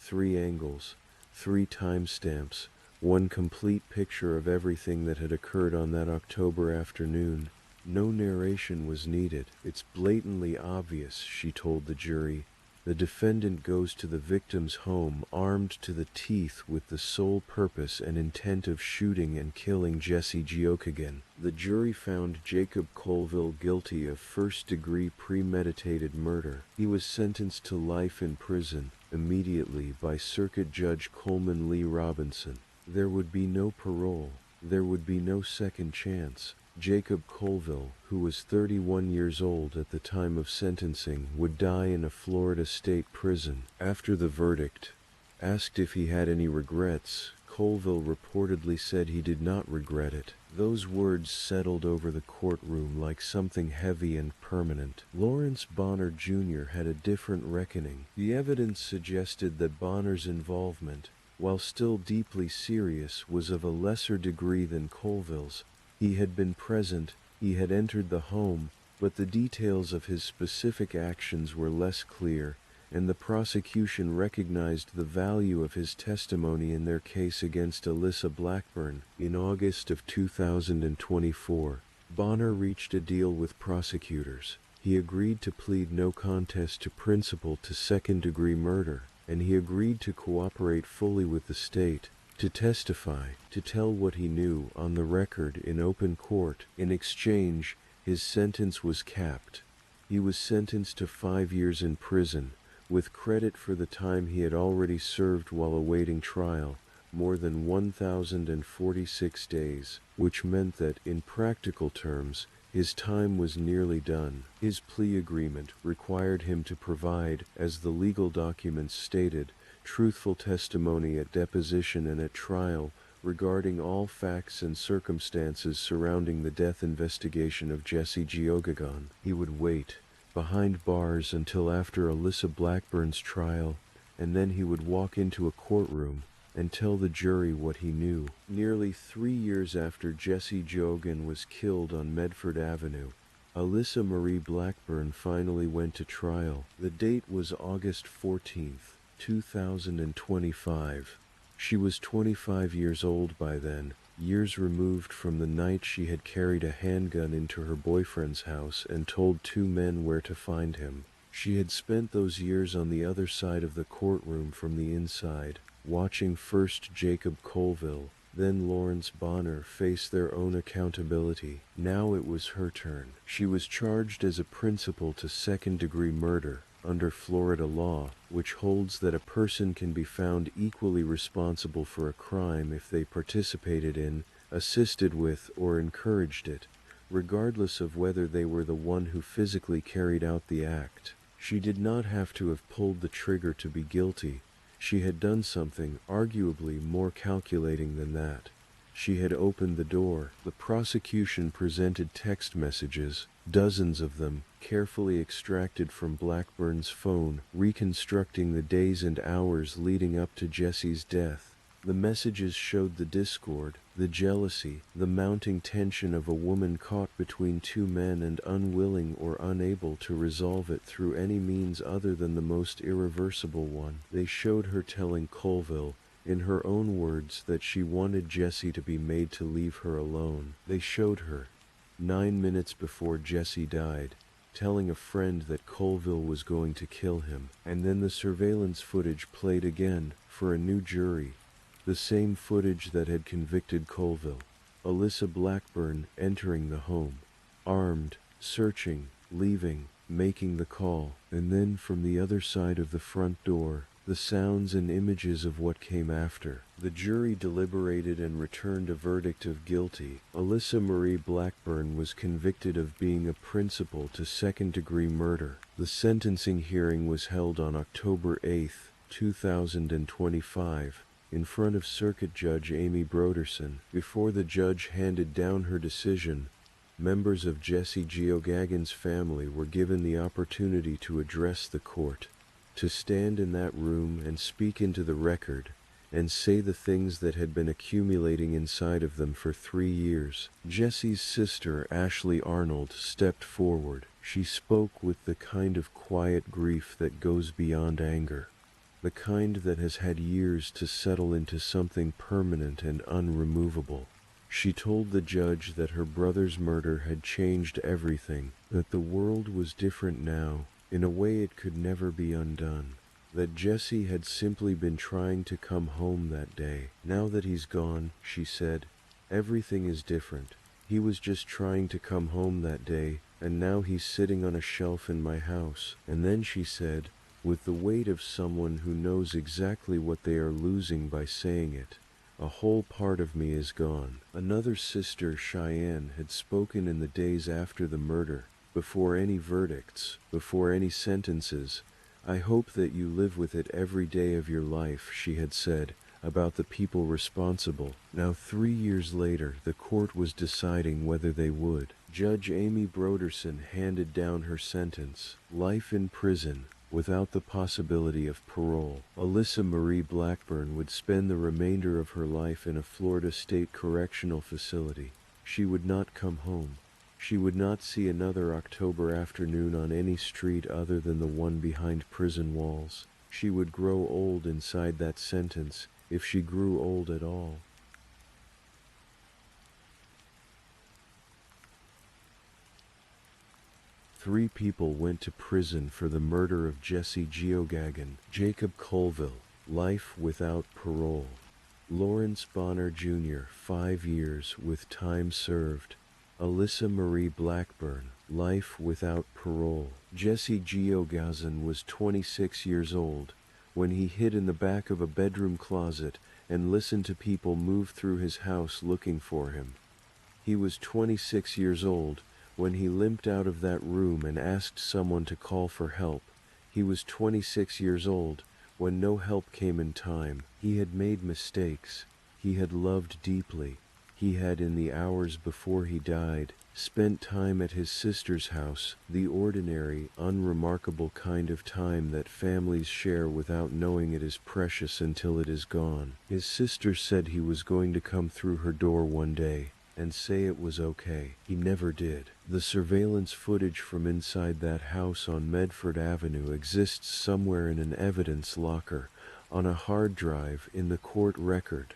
3 angles, 3 timestamps, 1 complete picture of everything that had occurred on that October afternoon. No narration was needed. "It's blatantly obvious," she told the jury. "The defendant goes to the victim's home armed to the teeth with the sole purpose and intent of shooting and killing Jesse Gogen." The jury found Jacob Colville guilty of first-degree premeditated murder. He was sentenced to life in prison immediately by Circuit Judge Coleman Lee Robinson. There would be no parole. There would be no second chance. Jacob Colville, who was 31 years old at the time of sentencing, would die in a Florida state prison. After the verdict, asked if he had any regrets, Colville reportedly said he did not regret it. Those words settled over the courtroom like something heavy and permanent. Lawrence Bonner Jr. had a different reckoning. The evidence suggested that Bonner's involvement, while still deeply serious, was of a lesser degree than Colville's. He had been present, he had entered the home, but the details of his specific actions were less clear, and the prosecution recognized the value of his testimony in their case against Alyssa Blackburn. In August of 2024, Bonner reached a deal with prosecutors. He agreed to plead no contest to principal to second-degree murder, and he agreed to cooperate fully with the state, to testify, to tell what he knew on the record in open court. In exchange, his sentence was capped. He was sentenced to 5 years in prison, with credit for the time he had already served while awaiting trial, more than 1,046 days, which meant that, in practical terms, his time was nearly done. His plea agreement required him to provide, as the legal documents stated, truthful testimony at deposition and at trial regarding all facts and circumstances surrounding the death investigation of Jesse Gogen. He would wait behind bars until after Alyssa Blackburn's trial, and then he would walk into a courtroom and tell the jury what he knew. Nearly 3 years after Jesse Gogen was killed on Medford Avenue, Alyssa Marie Blackburn finally went to trial. The date was August 14th, 2025. She was 25 years old by then, years removed from the night she had carried a handgun into her boyfriend's house and told two men where to find him. She had spent those years on the other side of the courtroom from the inside, watching first Jacob Colville, then Lawrence Bonner face their own accountability. Now it was her turn. She was charged as a principal to second-degree murder under Florida law, which holds that a person can be found equally responsible for a crime if they participated in, assisted with, or encouraged it, regardless of whether they were the one who physically carried out the act. She did not have to have pulled the trigger to be guilty. She had done something arguably more calculating than that. She had opened the door. The prosecution presented text messages, dozens of them, carefully extracted from Blackburn's phone, reconstructing the days and hours leading up to Jesse's death. The messages showed the discord, the jealousy, the mounting tension of a woman caught between two men and unwilling or unable to resolve it through any means other than the most irreversible one. They showed her telling Colville, in her own words, that she wanted Jesse to be made to leave her alone. They showed her, 9 minutes before Jesse died, telling a friend that Colville was going to kill him. And then the surveillance footage played again, for a new jury. The same footage that had convicted Colville. Alyssa Blackburn entering the home, armed, searching, leaving, making the call, and then from the other side of the front door, the sounds and images of what came after. The jury deliberated and returned a verdict of guilty. Alyssa Marie Blackburn was convicted of being a principal to second-degree murder. The sentencing hearing was held on October 8, 2025. In front of Circuit Judge Amy Broderson. Before the judge handed down her decision, members of Jesse Gogen's family were given the opportunity to address the court, to stand in that room and speak into the record, and say the things that had been accumulating inside of them for 3 years. Jesse's sister, Ashley Arnold, stepped forward. She spoke with the kind of quiet grief that goes beyond anger. The kind that has had years to settle into something permanent and unremovable. She told the judge that her brother's murder had changed everything, that the world was different now, in a way it could never be undone, that Jesse had simply been trying to come home that day. Now that he's gone, she said, everything is different. He was just trying to come home that day, and now he's sitting on a shelf in my house. And then she said, with the weight of someone who knows exactly what they are losing by saying it, a whole part of me is gone. Another sister, Cheyenne, had spoken in the days after the murder, before any verdicts, before any sentences. I hope that you live with it every day of your life, she had said, about the people responsible. Now 3 years later, the court was deciding whether they would. Judge Amy Broderson handed down her sentence, life in prison, without the possibility of parole. Alyssa Marie Blackburn would spend the remainder of her life in a Florida State Correctional Facility. She would not come home. She would not see another October afternoon on any street other than the one behind prison walls. She would grow old inside that sentence, if she grew old at all. Three people went to prison for the murder of Jesse Gogen. Jacob Colville, life without parole. Lawrence Bonner Jr., 5 years with time served. Alyssa Marie Blackburn, life without parole. Jesse Gogen was 26 years old when he hid in the back of a bedroom closet and listened to people move through his house looking for him. He was 26 years old when he limped out of that room and asked someone to call for help. He was 26 years old when no help came in time. He had made mistakes. He had loved deeply. He had, in the hours before he died, spent time at his sister's house, the ordinary, unremarkable kind of time that families share without knowing it is precious until it is gone. His sister said he was going to come through her door one day, and say it was okay. He never did. The surveillance footage from inside that house on Medford Avenue exists somewhere in an evidence locker, on a hard drive in the court record.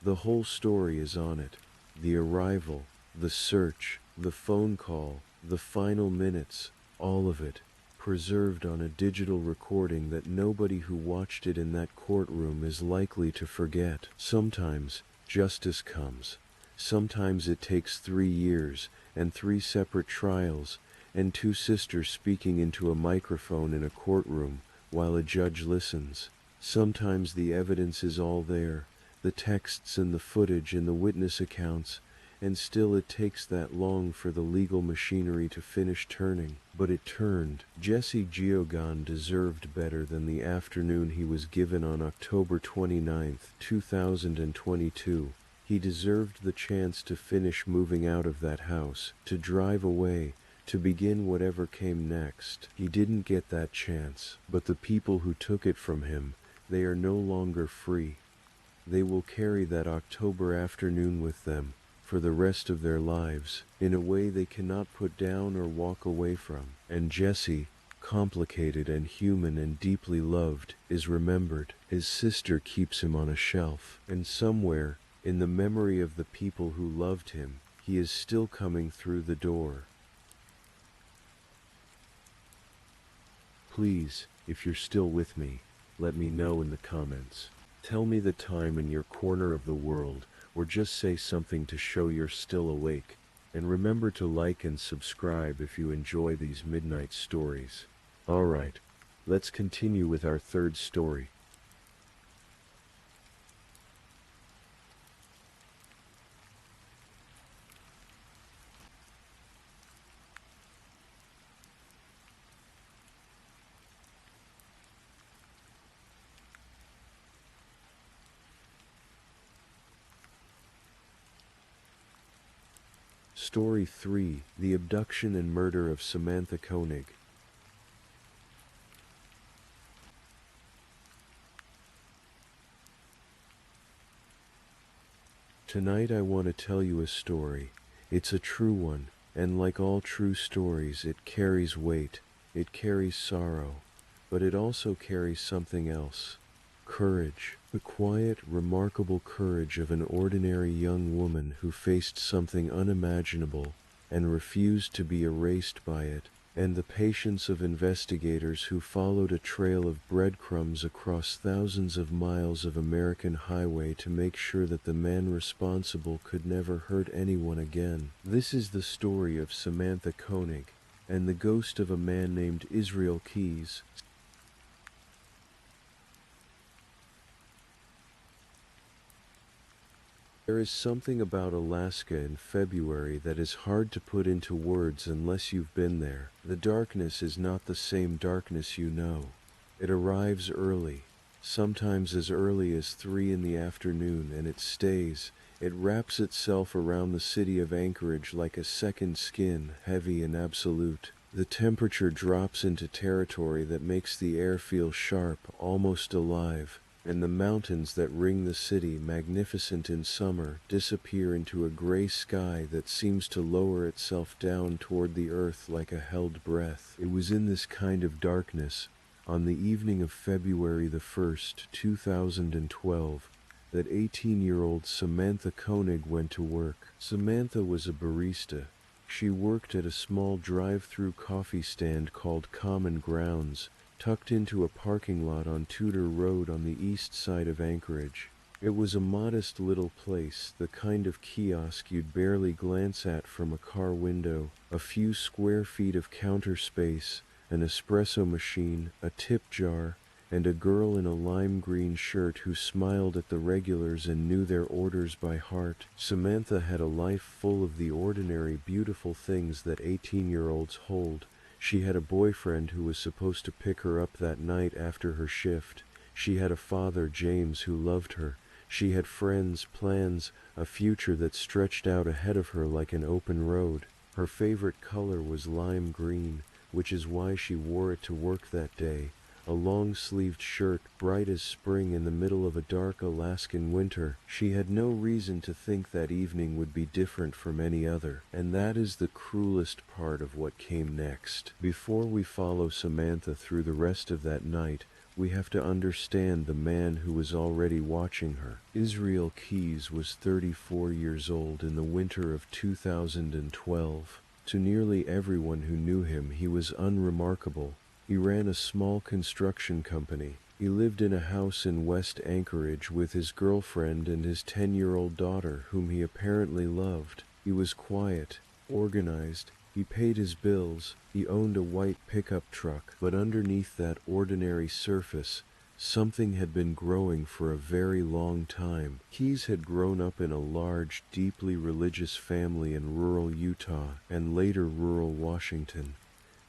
The whole story is on it. The arrival, the search, the phone call, the final minutes, all of it, preserved on a digital recording that nobody who watched it in that courtroom is likely to forget. Sometimes justice comes. Sometimes it takes 3 years, and 3 separate trials, and 2 sisters speaking into a microphone in a courtroom while a judge listens. Sometimes the evidence is all there, the texts and the footage and the witness accounts, and still it takes that long for the legal machinery to finish turning. But it turned. Jesse Gogen deserved better than the afternoon he was given on October 29, 2022. He deserved the chance to finish moving out of that house, to drive away, to begin whatever came next. He didn't get that chance, but the people who took it from him, they are no longer free. They will carry that October afternoon with them for the rest of their lives, in a way they cannot put down or walk away from. And Jesse, complicated and human and deeply loved, is remembered. His sister keeps him on a shelf, and somewhere, in the memory of the people who loved him, he is still coming through the door. Please, if you're still with me, let me know in the comments. Tell me the time in your corner of the world, or just say something to show you're still awake. And remember to like and subscribe if you enjoy these midnight stories. Alright, let's continue with our third story. Story 3: The Abduction and Murder of Samantha Koig. Tonight I want to tell you a story. It's a true one, and like all true stories, it carries weight, it carries sorrow, but it also carries something else. Courage. The quiet, remarkable courage of an ordinary young woman who faced something unimaginable and refused to be erased by it, and the patience of investigators who followed a trail of breadcrumbs across thousands of miles of American highway to make sure that the man responsible could never hurt anyone again. This is the story of Samantha Koig and the ghost of a man named Israel Keyes. There is something about Alaska in February that is hard to put into words unless you've been there. The darkness is not the same darkness you know. It arrives early, sometimes as early as 3 in the afternoon, and it stays. It wraps itself around the city of Anchorage like a second skin, heavy and absolute. The temperature drops into territory that makes the air feel sharp, almost alive. And the mountains that ring the city, magnificent in summer, disappear into a gray sky that seems to lower itself down toward the earth like a held breath. It was in this kind of darkness, on the evening of February the 1st, 2012, that 18-year-old Samantha Koig went to work. Samantha was a barista. She worked at a small drive-through coffee stand called Common Grounds, tucked into a parking lot on Tudor Road on the east side of Anchorage. It was a modest little place, the kind of kiosk you'd barely glance at from a car window, a few square feet of counter space, an espresso machine, a tip jar, and a girl in a lime green shirt who smiled at the regulars and knew their orders by heart. Samantha had a life full of the ordinary, beautiful things that 18-year-olds hold. She had a boyfriend who was supposed to pick her up that night after her shift. She had a father, James, who loved her. She had friends, plans, a future that stretched out ahead of her like an open road. Her favorite color was lime green, which is why she wore it to work that day, a long-sleeved shirt, bright as spring in the middle of a dark Alaskan winter. She had no reason to think that evening would be different from any other, and that is the cruelest part of what came next. Before we follow Samantha through the rest of that night, we have to understand the man who was already watching her. Israel Keyes was 34 years old in the winter of 2012. To nearly everyone who knew him, he was unremarkable. He ran a small construction company. He lived in a house in West Anchorage with his girlfriend and his 10-year-old daughter, whom he apparently loved. He was quiet, organized. He paid his bills. He owned a white pickup truck. But underneath that ordinary surface, something had been growing for a very long time. Keyes had grown up in a large, deeply religious family in rural Utah and later rural Washington.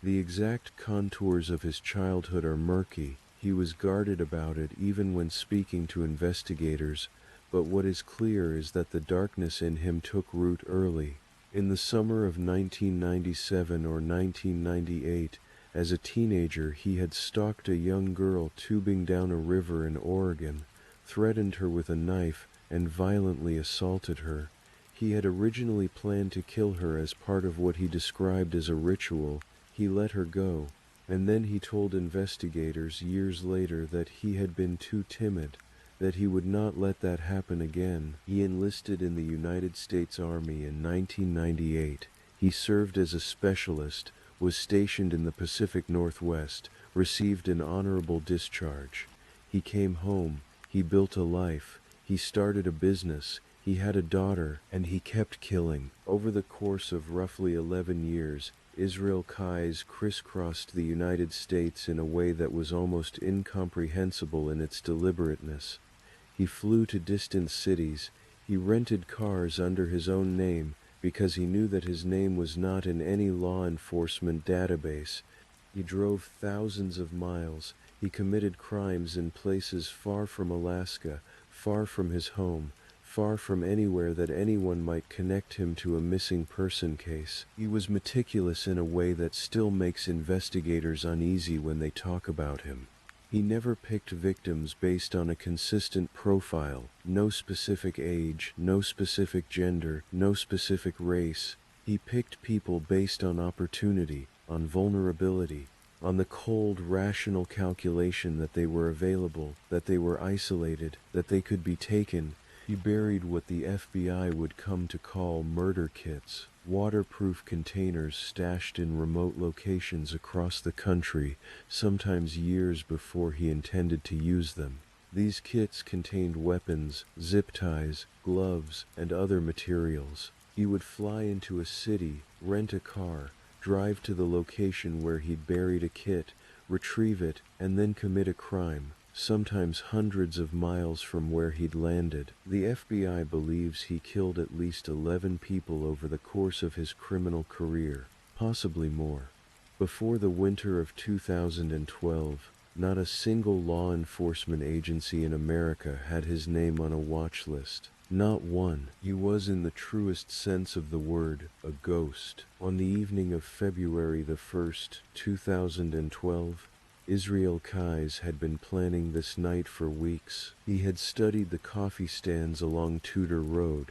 The exact contours of his childhood are murky. He was guarded about it even when speaking to investigators, but what is clear is that the darkness in him took root early. In the summer of 1997 or 1998, as a teenager, he had stalked a young girl tubing down a river in Oregon, threatened her with a knife, and violently assaulted her. He had originally planned to kill her as part of what he described as a ritual. He let her go, and then he told investigators years later that he had been too timid, that he would not let that happen again. He enlisted in the United States Army in 1998. He served as a specialist, was stationed in the Pacific Northwest, received an honorable discharge. He came home, he built a life, he started a business, he had a daughter, and he kept killing. Over the course of roughly 11 years, Israel Keyes crisscrossed the United States in a way that was almost incomprehensible in its deliberateness. He flew to distant cities. He rented cars under his own name because he knew that his name was not in any law enforcement database. He drove thousands of miles. He committed crimes in places far from Alaska, far from his home, far from anywhere that anyone might connect him to a missing person case. He was meticulous in a way that still makes investigators uneasy when they talk about him. He never picked victims based on a consistent profile, no specific age, no specific gender, no specific race. He picked people based on opportunity, on vulnerability, on the cold, rational calculation that they were available, that they were isolated, that they could be taken. He buried what the FBI would come to call murder kits, waterproof containers stashed in remote locations across the country, sometimes years before he intended to use them. These kits contained weapons, zip ties, gloves, and other materials. He would fly into a city, rent a car, drive to the location where he'd buried a kit, retrieve it, and then commit a crime, sometimes hundreds of miles from where he'd landed. The FBI believes he killed at least 11 people over the course of his criminal career, possibly more. Before the winter of 2012, not a single law enforcement agency in America had his name on a watch list. Not one. He was, in the truest sense of the word, a ghost. On the evening of February the 1st, 2012, Israel Keyes had been planning this night for weeks. He had studied the coffee stands along Tudor Road.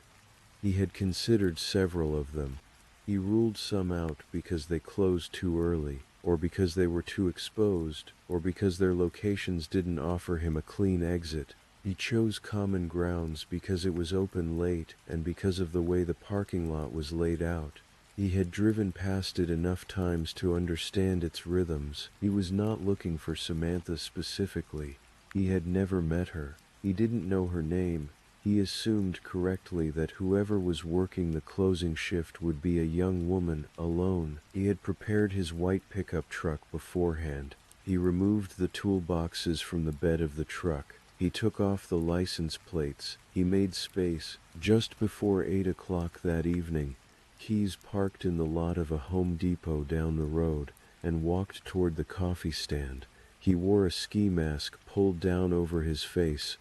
He had considered several of them. He ruled some out because they closed too early, or because they were too exposed, or because their locations didn't offer him a clean exit. He chose Common Grounds because it was open late and because of the way the parking lot was laid out. He had driven past it enough times to understand its rhythms. He was not looking for Samantha specifically. He had never met her. He didn't know her name. He assumed correctly that whoever was working the closing shift would be a young woman, alone. He had prepared his white pickup truck beforehand. He removed the toolboxes from the bed of the truck. He took off the license plates. He made space. Just before 8 o'clock that evening, Keyes parked in the lot of a Home Depot down the road and walked toward the coffee stand. He wore a ski mask pulled down over his face.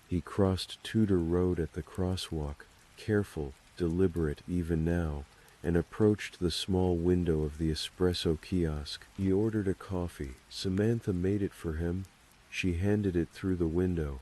He crossed Tudor Road at the crosswalk, careful, deliberate even now. and approached the small window of the espresso kiosk. He ordered a coffee. Samantha made it for him. She handed it through the window,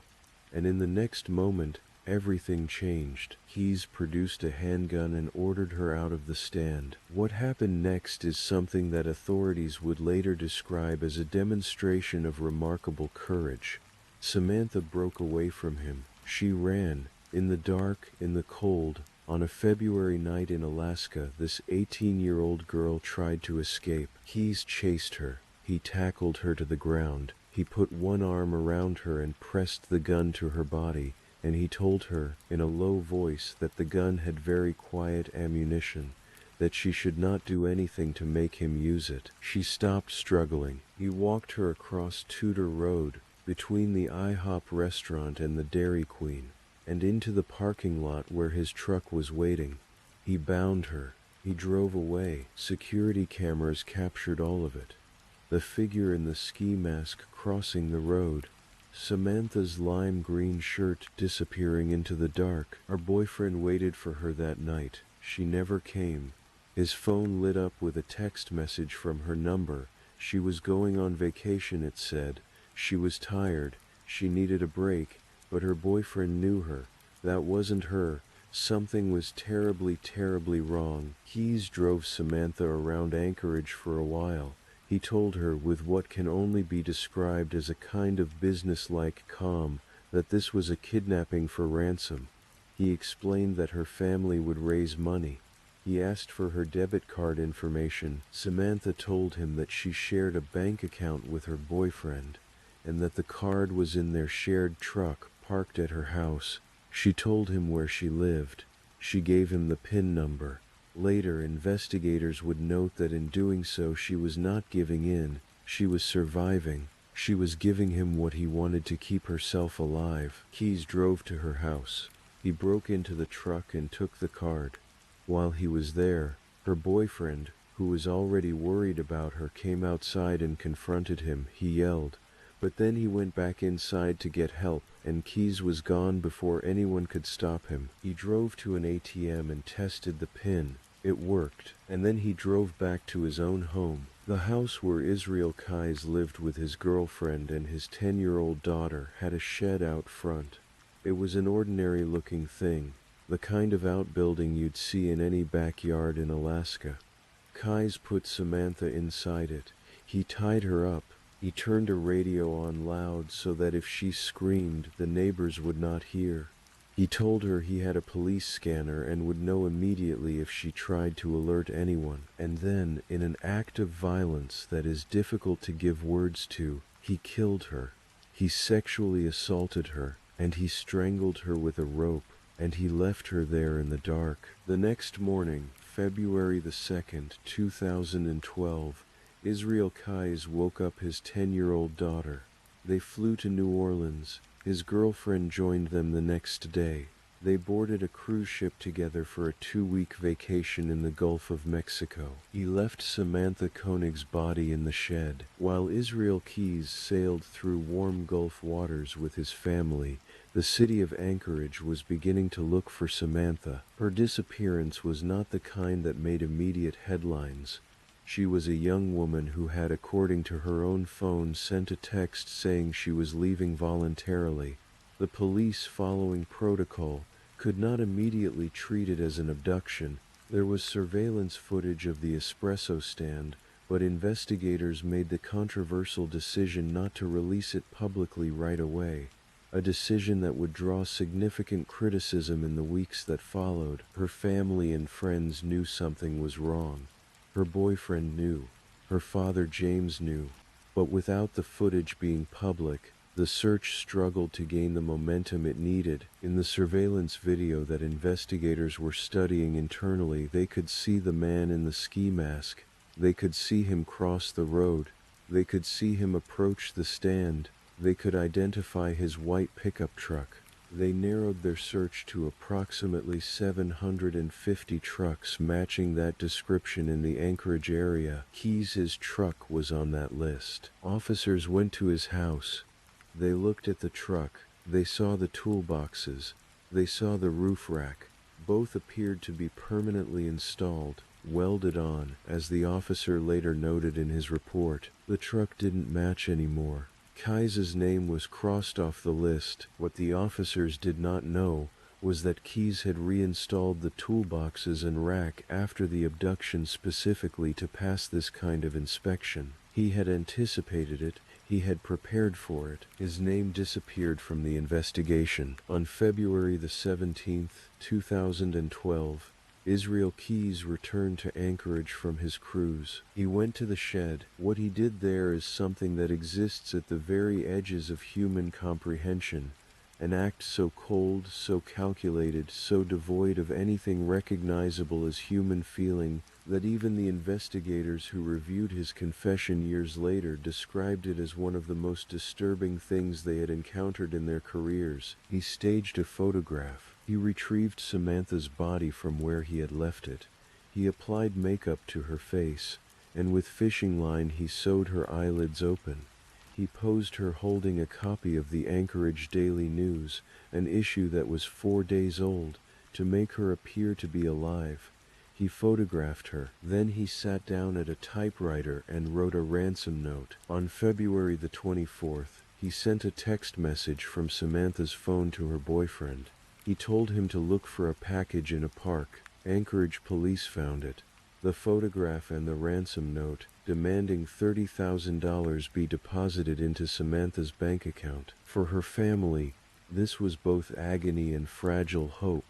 and in the next moment, everything changed. Keyes produced a handgun and ordered her out of the stand. What happened next is something that authorities would later describe as a demonstration of remarkable courage. Samantha broke away from him. She ran. In the dark, in the cold, on a February night in Alaska, this 18-year-old girl tried to escape. Keyes chased her. He tackled her to the ground. He put one arm around her and pressed the gun to her body, and he told her, in a low voice, that the gun had very quiet ammunition, that she should not do anything to make him use it. She stopped struggling. He walked her across Tudor Road, between the IHOP restaurant and the Dairy Queen, and into the parking lot where his truck was waiting. He bound her. He drove away. Security cameras captured all of it. The figure in the ski mask crossing the road. Samantha's lime green shirt disappearing into the dark. Our boyfriend waited for her that night. She never came. His phone lit up with a text message from her number. She was going on vacation, it said. She was tired. She needed a break, but her boyfriend knew her. That wasn't her. Something was terribly, terribly wrong. Keyes drove Samantha around Anchorage for a while. He told her, with what can only be described as a kind of business-like calm, that this was a kidnapping for ransom. He explained that her family would raise money. He asked for her debit card information. Samantha told him that she shared a bank account with her boyfriend, and that the card was in their shared truck parked at her house. She told him where she lived. She gave him the PIN number. Later, investigators would note that in doing so she was not giving in. She was surviving. She was giving him what he wanted to keep herself alive. Keyes drove to her house. He broke into the truck and took the card. While he was there, her boyfriend, who was already worried about her, came outside and confronted him. He yelled, but then he went back inside to get help, and Keyes was gone before anyone could stop him. He drove to an ATM and tested the PIN. It worked, and then he drove back to his own home, the house where Israel Keyes lived with his girlfriend and his 10-year-old daughter. Had a shed out front. It was an ordinary-looking thing, the kind of outbuilding you'd see in any backyard in Alaska. Keyes put Samantha inside it. He tied her up. He turned a radio on loud so that if she screamed, the neighbors would not hear. He told her he had a police scanner and would know immediately if she tried to alert anyone. And then, in an act of violence that is difficult to give words to, he killed her. He sexually assaulted her, and he strangled her with a rope, and he left her there in the dark. The next morning, February the 2nd, 2012, Israel Keyes woke up his 10-year-old daughter. They flew to New Orleans. His girlfriend joined them the next day. They boarded a cruise ship together for a 2-week vacation in the Gulf of Mexico. He left Samantha Koig's body in the shed. While Israel Keyes sailed through warm Gulf waters with his family, the city of Anchorage was beginning to look for Samantha. Her disappearance was not the kind that made immediate headlines. She was a young woman who had, according to her own phone, sent a text saying she was leaving voluntarily. The police, following protocol, could not immediately treat it as an abduction. There was surveillance footage of the espresso stand, but investigators made the controversial decision not to release it publicly right away, a decision that would draw significant criticism in the weeks that followed. Her family and friends knew something was wrong. Her boyfriend knew. Her father James knew. But without the footage being public, the search struggled to gain the momentum it needed. In the surveillance video that investigators were studying internally, they could see the man in the ski mask. They could see him cross the road. They could see him approach the stand. They could identify his white pickup truck. They narrowed their search to approximately 750 trucks matching that description in the Anchorage area. Keyes' truck was on that list. Officers went to his house. They looked at the truck. They saw the toolboxes. They saw the roof rack. Both appeared to be permanently installed. welded on. As the officer later noted in his report, the truck didn't match anymore. Keys's name was crossed off the list. What the officers did not know was that Keys had reinstalled the toolboxes and rack after the abduction specifically to pass this kind of inspection. He had anticipated it. He had prepared for it. His name disappeared from the investigation. On February the 17th, 2012, Israel Keys returned to Anchorage from his cruise. He went to the shed. What he did there is something that exists at the very edges of human comprehension. An act so cold, so calculated, so devoid of anything recognizable as human feeling, that even the investigators who reviewed his confession years later described it as one of the most disturbing things they had encountered in their careers. He staged a photograph. He retrieved Samantha's body from where he had left it. He applied makeup to her face, and with fishing line he sewed her eyelids open. He posed her holding a copy of the Anchorage Daily News, an issue that was 4 days old, to make her appear to be alive. He photographed her. Then he sat down at a typewriter and wrote a ransom note. On February the 24th, he sent a text message from Samantha's phone to her boyfriend. He told him to look for a package in a park. Anchorage police found it. The photograph and the ransom note, demanding $30,000 be deposited into Samantha's bank account. For her family, this was both agony and fragile hope.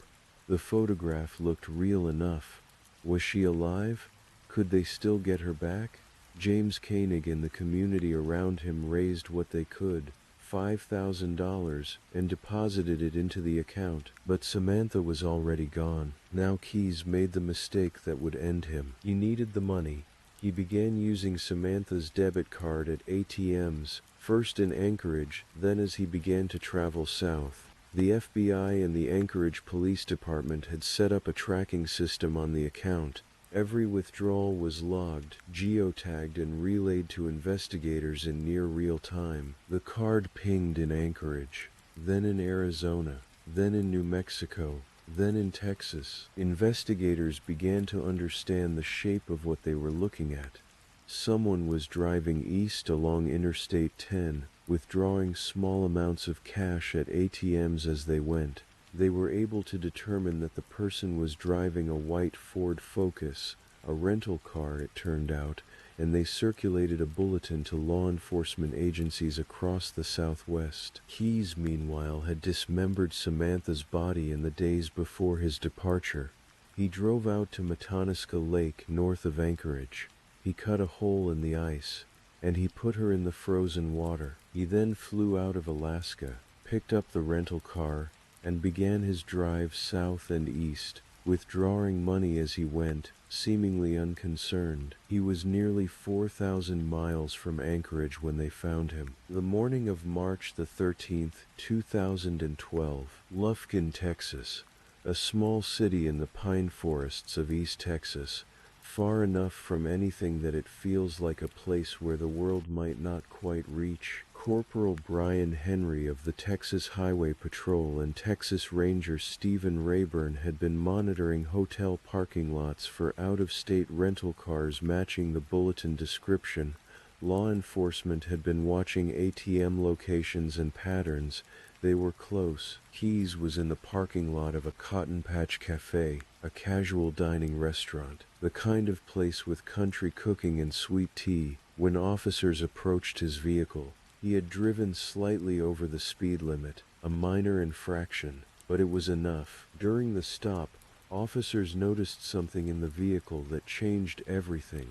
The photograph looked real enough. Was she alive? Could they still get her back? James Koenig and the community around him raised what they could, $5,000, and deposited it into the account. But Samantha was already gone. Now Keys made the mistake that would end him. He needed the money. He began using Samantha's debit card at ATMs, first in Anchorage, then as he began to travel south. The FBI and the Anchorage Police Department had set up a tracking system on the account. Every withdrawal was logged, geotagged, and relayed to investigators in near real time. The card pinged in Anchorage, then in Arizona, then in New Mexico, then in Texas. Investigators began to understand the shape of what they were looking at. Someone was driving east along Interstate 10, withdrawing small amounts of cash at ATMs as they went. They were able to determine that the person was driving a white Ford Focus, a rental car it turned out, and they circulated a bulletin to law enforcement agencies across the Southwest. Keys, meanwhile, had dismembered Samantha's body in the days before his departure. He drove out to Matanuska Lake north of Anchorage. He cut a hole in the ice, and he put her in the frozen water. He then flew out of Alaska, picked up the rental car, and began his drive south and east, withdrawing money as he went, seemingly unconcerned. He was nearly 4,000 miles from Anchorage when they found him. The morning of March the 13th, 2012, Lufkin, Texas, a small city in the pine forests of East Texas, far enough from anything that it feels like a place where the world might not quite reach. Corporal Brian Henry of the Texas Highway Patrol and Texas Ranger Stephen Rayburn had been monitoring hotel parking lots for out-of-state rental cars matching the bulletin description. Law enforcement had been watching ATM locations and patterns. They were close. Keys was in the parking lot of a Cotton Patch Cafe, a casual dining restaurant, the kind of place with country cooking and sweet tea, when officers approached his vehicle. He had driven slightly over the speed limit, a minor infraction, but it was enough. During the stop, officers noticed something in the vehicle that changed everything.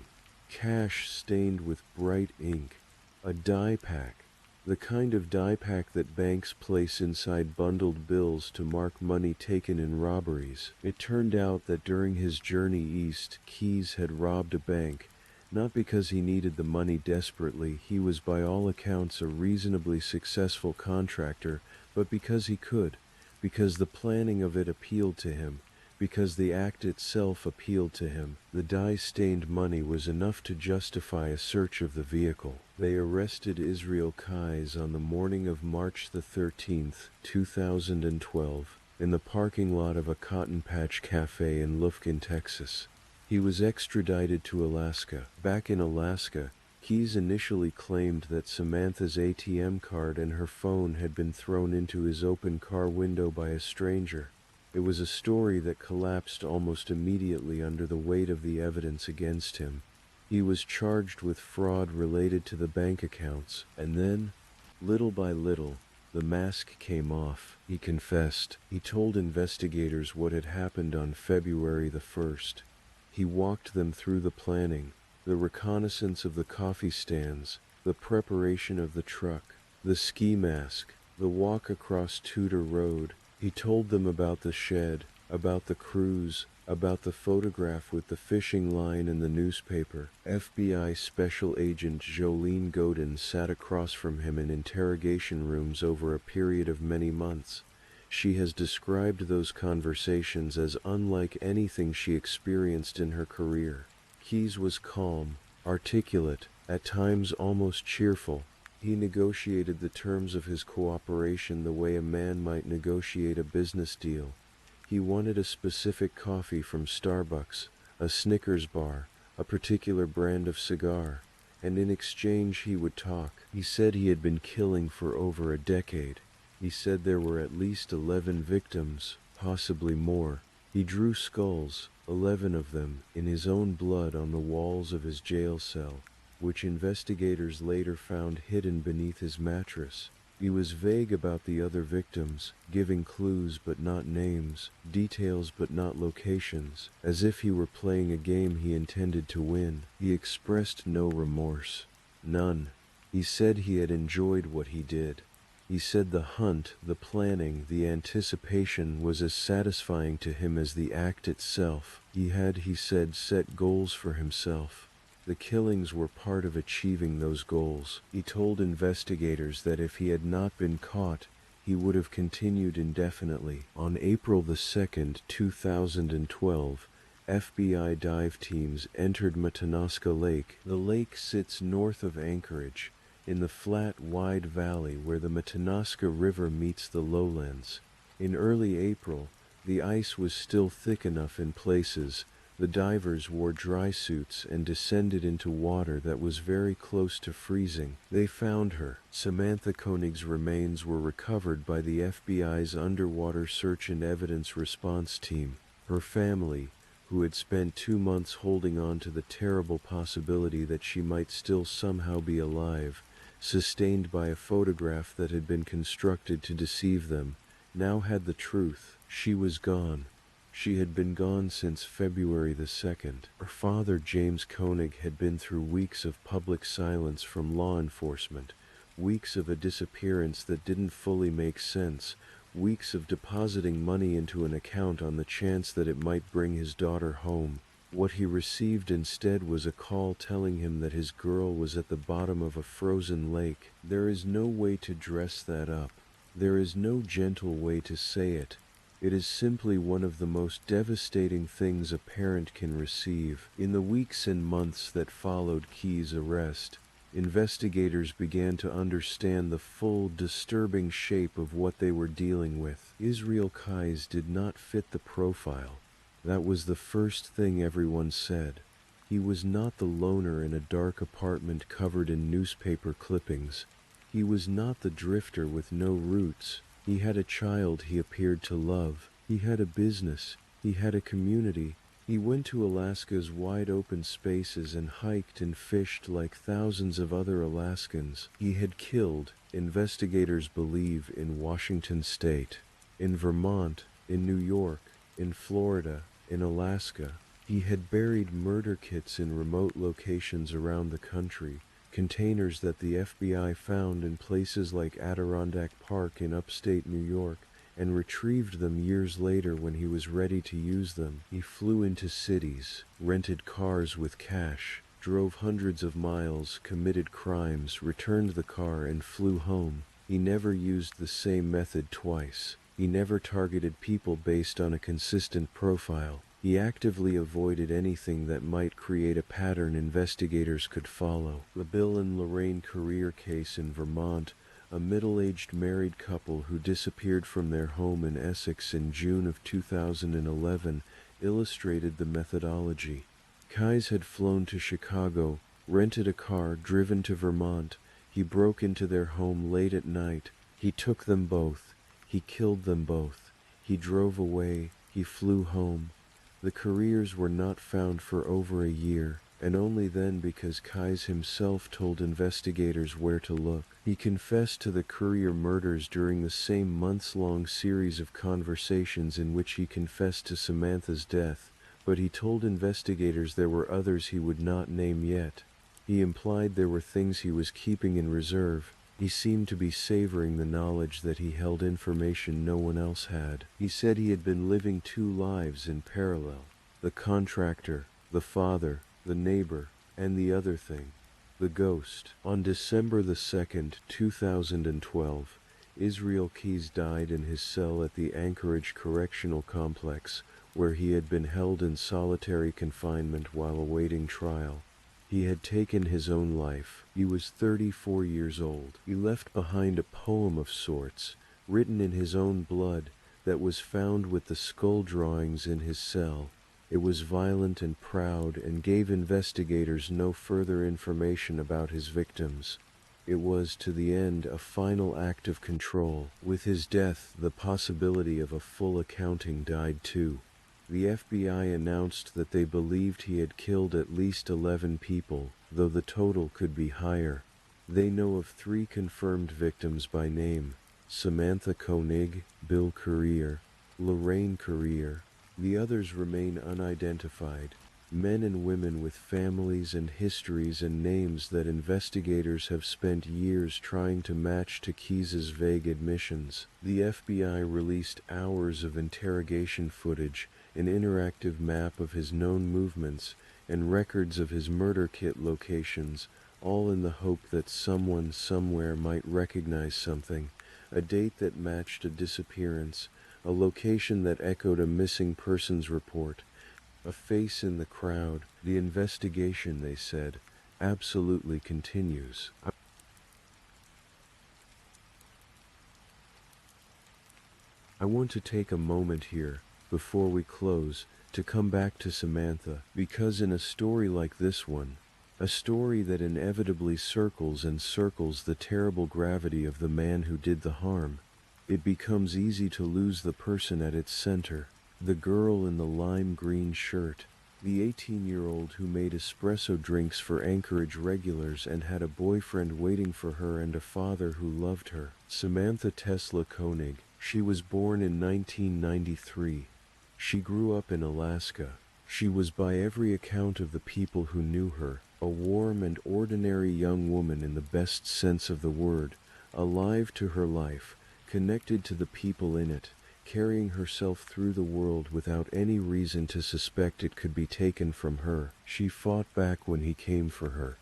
Cash stained with bright ink. A die pack. The kind of die pack that banks place inside bundled bills to mark money taken in robberies. It turned out that during his journey east, Keys had robbed a bank. Not because he needed the money desperately, he was by all accounts a reasonably successful contractor, but because he could, because the planning of it appealed to him, because the act itself appealed to him. The dye-stained money was enough to justify a search of the vehicle. They arrested Israel Keys on the morning of March the 13th, 2012, in the parking lot of a Cotton Patch Cafe in Lufkin, Texas. He was extradited to Alaska. Back in Alaska, Keyes initially claimed that Samantha's ATM card and her phone had been thrown into his open car window by a stranger. It was a story that collapsed almost immediately under the weight of the evidence against him. He was charged with fraud related to the bank accounts, and then, little by little, the mask came off. He confessed. He told investigators what had happened on February the 1st. He walked them through the planning, the reconnaissance of the coffee stands, the preparation of the truck, the ski mask, the walk across Tudor Road. He told them about the shed, about the cruise, about the photograph with the fishing line and the newspaper. FBI Special Agent Jolene Godin sat across from him in interrogation rooms over a period of many months. She has described those conversations as unlike anything she experienced in her career. Keyes was calm, articulate, at times almost cheerful. He negotiated the terms of his cooperation the way a man might negotiate a business deal. He wanted a specific coffee from Starbucks, a Snickers bar, a particular brand of cigar, and in exchange he would talk. He said he had been killing for over a decade. He said there were at least 11 victims, possibly more. He drew skulls, 11 of them, in his own blood on the walls of his jail cell, which investigators later found hidden beneath his mattress. He was vague about the other victims, giving clues but not names, details but not locations, as if he were playing a game he intended to win. He expressed no remorse. None. He said he had enjoyed what he did. He said the hunt, the planning, the anticipation was as satisfying to him as the act itself. He had, he said, set goals for himself. The killings were part of achieving those goals. He told investigators that if he had not been caught, he would have continued indefinitely. On April the 2nd, 2012, FBI dive teams entered Matanuska Lake. The lake sits north of Anchorage, in the flat, wide valley where the Matanuska River meets the lowlands. In early April, the ice was still thick enough in places. The divers wore dry suits and descended into water that was very close to freezing. They found her. Samantha Koig's remains were recovered by the FBI's Underwater Search and Evidence Response Team. Her family, who had spent 2 months holding on to the terrible possibility that she might still somehow be alive, sustained by a photograph that had been constructed to deceive them, now had the truth. She was gone. She had been gone since February the 2nd. Her father, James Koig, had been through weeks of public silence from law enforcement, weeks of a disappearance that didn't fully make sense, weeks of depositing money into an account on the chance that it might bring his daughter home. What he received instead was a call telling him that his girl was at the bottom of a frozen lake. There is no way to dress that up. There is no gentle way to say it. It is simply one of the most devastating things a parent can receive. In the weeks and months that followed Keyes' arrest, investigators began to understand the full, disturbing shape of what they were dealing with. Israel Keyes did not fit the profile. That was the first thing everyone said. He was not the loner in a dark apartment covered in newspaper clippings. He was not the drifter with no roots. He had a child he appeared to love. He had a business. He had a community. He went to Alaska's wide open spaces and hiked and fished like thousands of other Alaskans. He had killed, investigators believe, in Washington state, in Vermont, in New York, in Florida, in Alaska. He had buried murder kits in remote locations around the country, containers that the FBI found in places like Adirondack Park in upstate New York, and retrieved them years later when he was ready to use them. He flew into cities, rented cars with cash, drove hundreds of miles, committed crimes, returned the car, and flew home. He never used the same method twice. He never targeted people based on a consistent profile. He actively avoided anything that might create a pattern investigators could follow. The Bill and Lorraine Career case in Vermont, a middle-aged married couple who disappeared from their home in Essex in June of 2011, illustrated the methodology. Kais had flown to Chicago, rented a car, driven to Vermont. He broke into their home late at night. He took them both. He killed them both. He drove away. He flew home. The careers were not found for over a year, and only then because Kais himself told investigators where to look. He confessed to the courier murders during the same months-long series of conversations in which he confessed to Samantha's death, but he told investigators there were others he would not name yet. He implied there were things he was keeping in reserve. He seemed to be savoring the knowledge that he held information no one else had. He said he had been living two lives in parallel: the contractor, the father, the neighbor, and the other thing, the ghost. On December the 2nd, 2012, Israel Keys died in his cell at the Anchorage Correctional Complex, where he had been held in solitary confinement while awaiting trial. He had taken his own life. He was 34 years old. He left behind a poem of sorts, written in his own blood, that was found with the skull drawings in his cell. It was violent and proud and gave investigators no further information about his victims. It was, to the end, a final act of control. With his death, the possibility of a full accounting died too. The FBI announced that they believed he had killed at least 11 people, though the total could be higher. They know of 3 confirmed victims by name: Samantha Koig, Bill Courier, Lorraine Courier. The others remain unidentified, men and women with families and histories and names that investigators have spent years trying to match to Keys's vague admissions. The FBI released hours of interrogation footage, an interactive map of his known movements, and records of his murder kit locations, all in the hope that someone somewhere might recognize something: a date that matched a disappearance, a location that echoed a missing persons report, a face in the crowd. The investigation, they said, absolutely continues. I want to take a moment here, before we close, to come back to Samantha, because in a story like this one, a story that inevitably circles and circles the terrible gravity of the man who did the harm, it becomes easy to lose the person at its center, the girl in the lime green shirt, the 18-year-old who made espresso drinks for Anchorage regulars and had a boyfriend waiting for her and a father who loved her. Samantha Tesla Koig. She was born in 1993. She grew up in Alaska. She was, by every account of the people who knew her, a warm and ordinary young woman in the best sense of the word, alive to her life, connected to the people in it, carrying herself through the world without any reason to suspect it could be taken from her. She fought back when he came for her.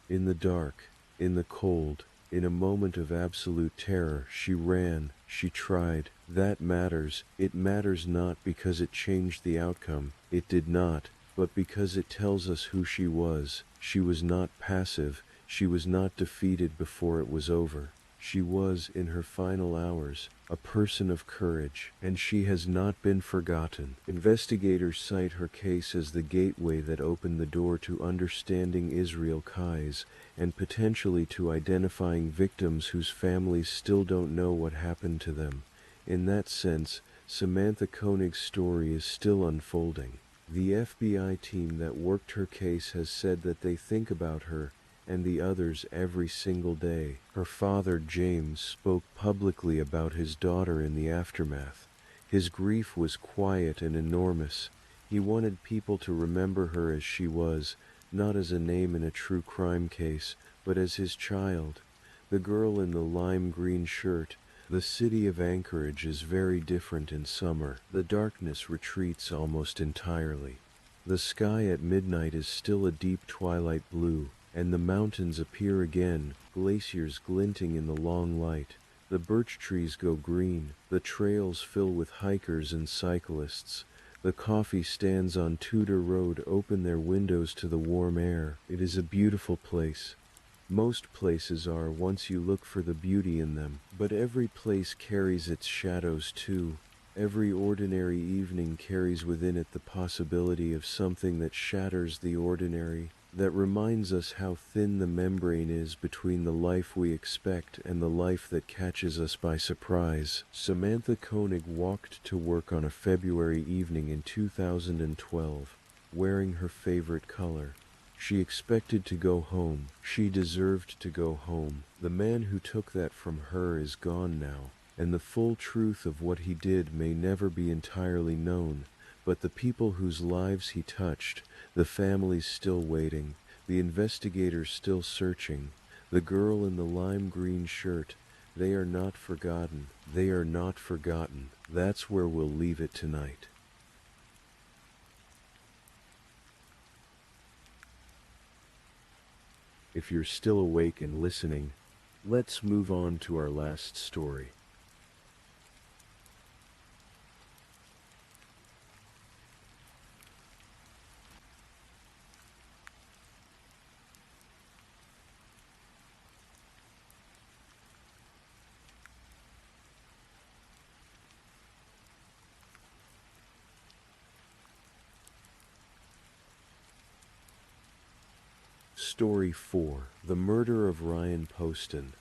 In the dark, in the cold, in a moment of absolute terror, she ran, she tried. That matters. It matters not because it changed the outcome. It did not, but because it tells us who she was. She was not passive. She was not defeated before it was over. She was, in her final hours, a person of courage, and she has not been forgotten. Investigators cite her case as the gateway that opened the door to understanding Israel Keys, and potentially to identifying victims whose families still don't know what happened to them. In that sense, Samantha Koig's story is still unfolding. The FBI team that worked her case has said that they think about her and the others every single day. Her father, James, spoke publicly about his daughter in the aftermath. His grief was quiet and enormous. He wanted people to remember her as she was, not as a name in a true crime case, but as his child. The girl in the lime green shirt. The city of Anchorage is very different in summer. The darkness retreats almost entirely. The sky at midnight is still a deep twilight blue, and the mountains appear again, glaciers glinting in the long light. The birch trees go green, the trails fill with hikers and cyclists. The coffee stands on Tudor Road open their windows to the warm air. It is a beautiful place. Most places are once you look for the beauty in them, but every place carries its shadows too. Every ordinary evening carries within it the possibility of something that shatters the ordinary, that reminds us how thin the membrane is between the life we expect and the life that catches us by surprise. Samantha Koig walked to work on a February evening in 2012, wearing her favorite color. She expected to go home. She deserved to go home. The man who took that from her is gone now, and the full truth of what he did may never be entirely known, but the people whose lives he touched, the families still waiting, the investigators still searching, the girl in the lime green shirt, they are not forgotten. They are not forgotten. That's where we'll leave it tonight. If you're still awake and listening, let's move on to our last story. Story 4. The Murder of Ryan Poston.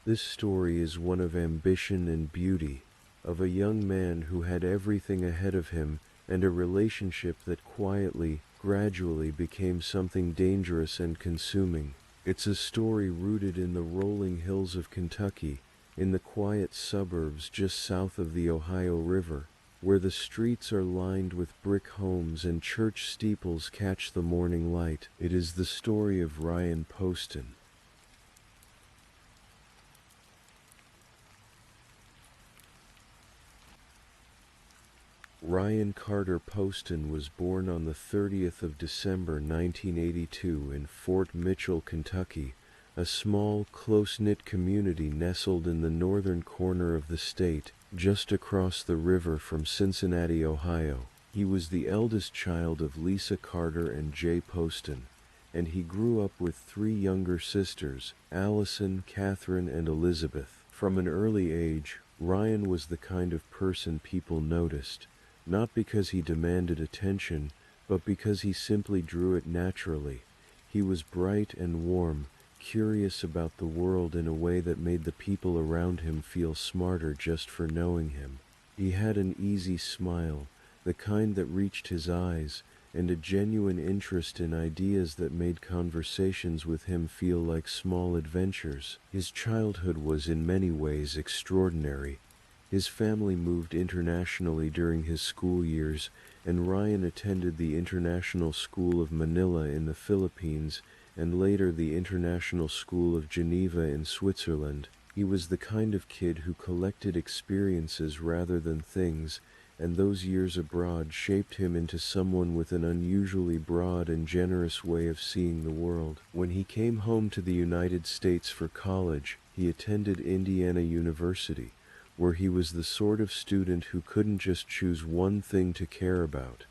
This story is one of ambition and beauty, of a young man who had everything ahead of him and a relationship that quietly, gradually became something dangerous and consuming. It's a story rooted in the rolling hills of Kentucky, in the quiet suburbs just south of the Ohio River, where the streets are lined with brick homes and church steeples catch the morning light. It is the story of Ryan Poston. Ryan Carter Poston was born on the 30th of December 1982 in Fort Mitchell, Kentucky, a small, close-knit community nestled in the northern corner of the state, just across the river from Cincinnati, Ohio. He was the eldest child of Lisa Carter and Jay Poston, and he grew up with three younger sisters, Allison, Catherine, and Elizabeth. From an early age, Ryan was the kind of person people noticed, not because he demanded attention, but because he simply drew it naturally. He was bright and warm, curious about the world in a way that made the people around him feel smarter just for knowing him. He had an easy smile, the kind that reached his eyes, and a genuine interest in ideas that made conversations with him feel like small adventures. His childhood was in many ways extraordinary. His family moved internationally during his school years, and Ryan attended the International School of Manila in the Philippines and later the International School of Geneva in Switzerland. He was the kind of kid who collected experiences rather than things, and those years abroad shaped him into someone with an unusually broad and generous way of seeing the world. When he came home to the United States for college, he attended Indiana University, where he was the sort of student who couldn't just choose one thing to care about.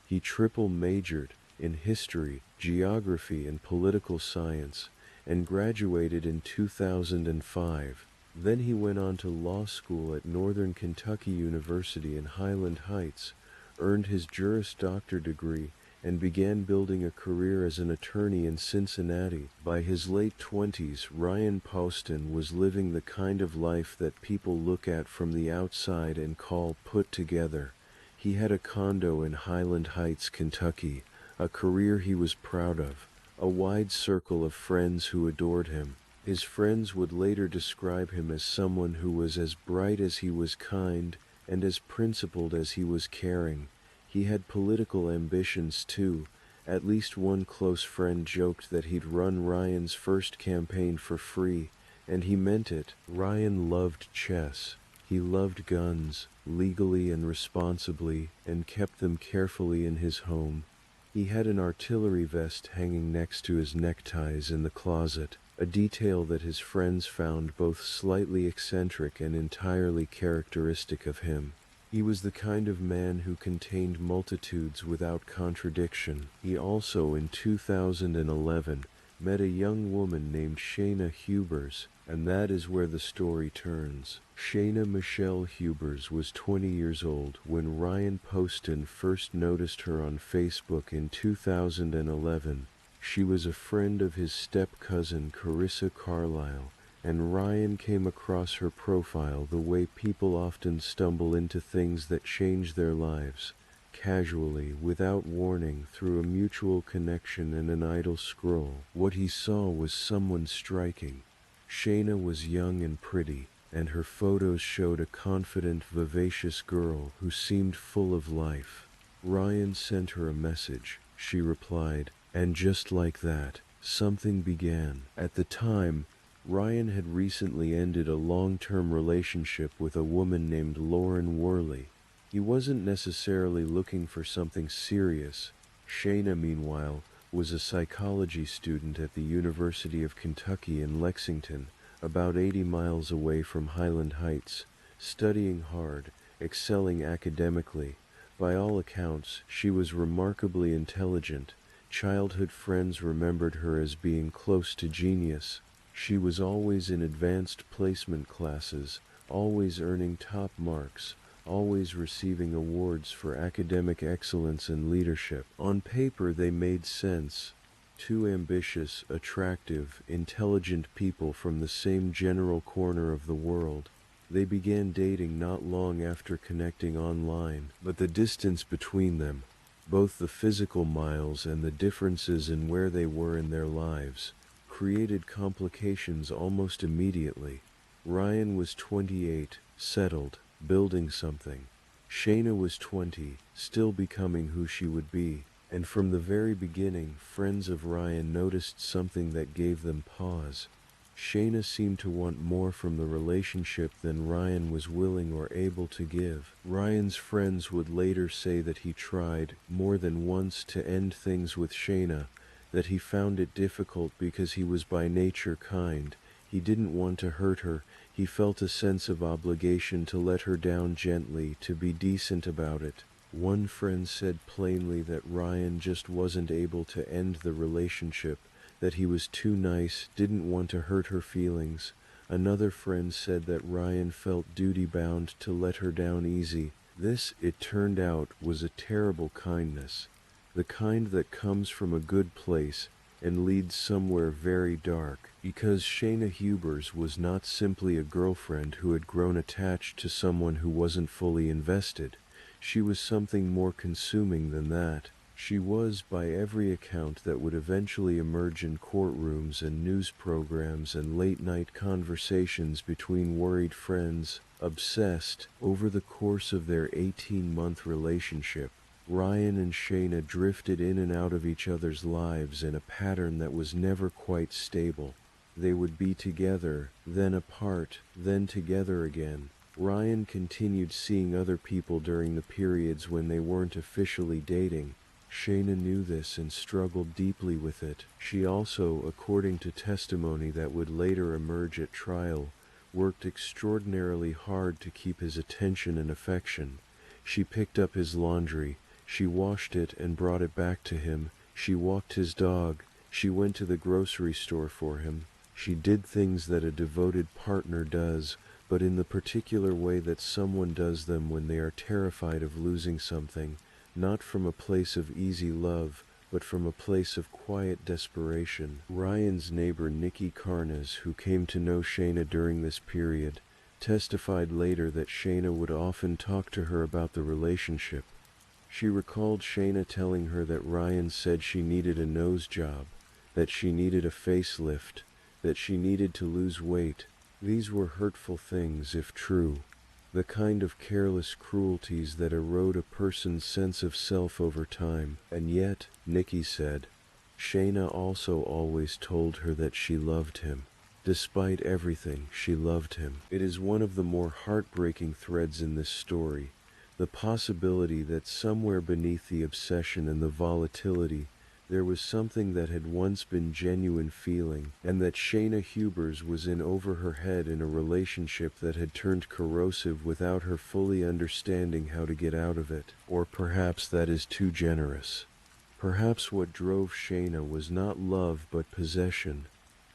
He triple majored in history, geography, and political science, and graduated in 2005. Then he went on to law school at Northern Kentucky University in Highland Heights, earned his Juris Doctor degree, and began building a career as an attorney in Cincinnati. By his late 20s, Ryan Poston was living the kind of life that people look at from the outside and call put together. He had a condo in Highland Heights, Kentucky, a career he was proud of, a wide circle of friends who adored him. His friends would later describe him as someone who was as bright as he was kind, and as principled as he was caring. He had political ambitions too. At least one close friend joked that he'd run Ryan's first campaign for free, and he meant it. Ryan loved chess. He loved guns, legally and responsibly, and kept them carefully in his home. He had an artillery vest hanging next to his neckties in the closet, a detail that his friends found both slightly eccentric and entirely characteristic of him. He was the kind of man who contained multitudes without contradiction. He also, in 2011, met a young woman named Shayna Hubers, and that is where the story turns. Shayna Michelle Hubers was 20 years old when Ryan Poston first noticed her on Facebook in 2011. She was a friend of his step-cousin Carissa Carlisle, and Ryan came across her profile the way people often stumble into things that change their lives, casually, without warning, through a mutual connection and an idle scroll. What he saw was someone striking. Shayna was young and pretty, and her photos showed a confident, vivacious girl who seemed full of life. Ryan sent her a message. She replied, and just like that, something began. At the time, Ryan had recently ended a long-term relationship with a woman named Lauren Worley. He wasn't necessarily looking for something serious. Shayna, meanwhile, was a psychology student at the University of Kentucky in Lexington, about 80 miles away from Highland Heights, studying hard, excelling academically. By all accounts, she was remarkably intelligent. Childhood friends remembered her as being close to genius. She was always in advanced placement classes, always earning top marks, always receiving awards for academic excellence and leadership. On paper, they made sense. Two ambitious, attractive, intelligent people from the same general corner of the world. They began dating not long after connecting online, but the distance between them, both the physical miles and the differences in where they were in their lives, created complications almost immediately. Ryan was 28, settled, building something. Shayna was 20, still becoming who she would be. And from the very beginning, friends of Ryan noticed something that gave them pause. Shayna seemed to want more from the relationship than Ryan was willing or able to give. Ryan's friends would later say that he tried, more than once, to end things with Shayna, that he found it difficult because he was by nature kind. He didn't want to hurt her. He felt a sense of obligation to let her down gently, to be decent about it. One friend said plainly that Ryan just wasn't able to end the relationship, that he was too nice, didn't want to hurt her feelings. Another friend said that Ryan felt duty-bound to let her down easy. This, it turned out, was a terrible kindness. The kind that comes from a good place and leads somewhere very dark, because Shayna Hubers was not simply a girlfriend who had grown attached to someone who wasn't fully invested. She was something more consuming than that. She was, by every account that would eventually emerge in courtrooms and news programs and late-night conversations between worried friends, obsessed. Over the course of their 18-month relationship, Ryan and Shayna drifted in and out of each other's lives in a pattern that was never quite stable. They would be together, then apart, then together again. Ryan continued seeing other people during the periods when they weren't officially dating. Shayna knew this and struggled deeply with it. She also, according to testimony that would later emerge at trial, worked extraordinarily hard to keep his attention and affection. She picked up his laundry. She washed it and brought it back to him. She walked his dog. She went to the grocery store for him. She did things that a devoted partner does, but in the particular way that someone does them when they are terrified of losing something, not from a place of easy love, but from a place of quiet desperation. Ryan's neighbor Nikki Carnes, who came to know Shayna during this period, testified later that Shayna would often talk to her about the relationship. She recalled Shayna telling her that Ryan said she needed a nose job, that she needed a facelift, that she needed to lose weight. These were hurtful things, if true, the kind of careless cruelties that erode a person's sense of self over time. And yet, Nikki said, Shayna also always told her that she loved him. Despite everything, she loved him. It is one of the more heartbreaking threads in this story, the possibility that somewhere beneath the obsession and the volatility, There was something that had once been genuine feeling, and that Shayna Hubers was in over her head in a relationship that had turned corrosive without her fully understanding how to get out of it. Or perhaps that is too generous. Perhaps what drove Shayna was not love but possession,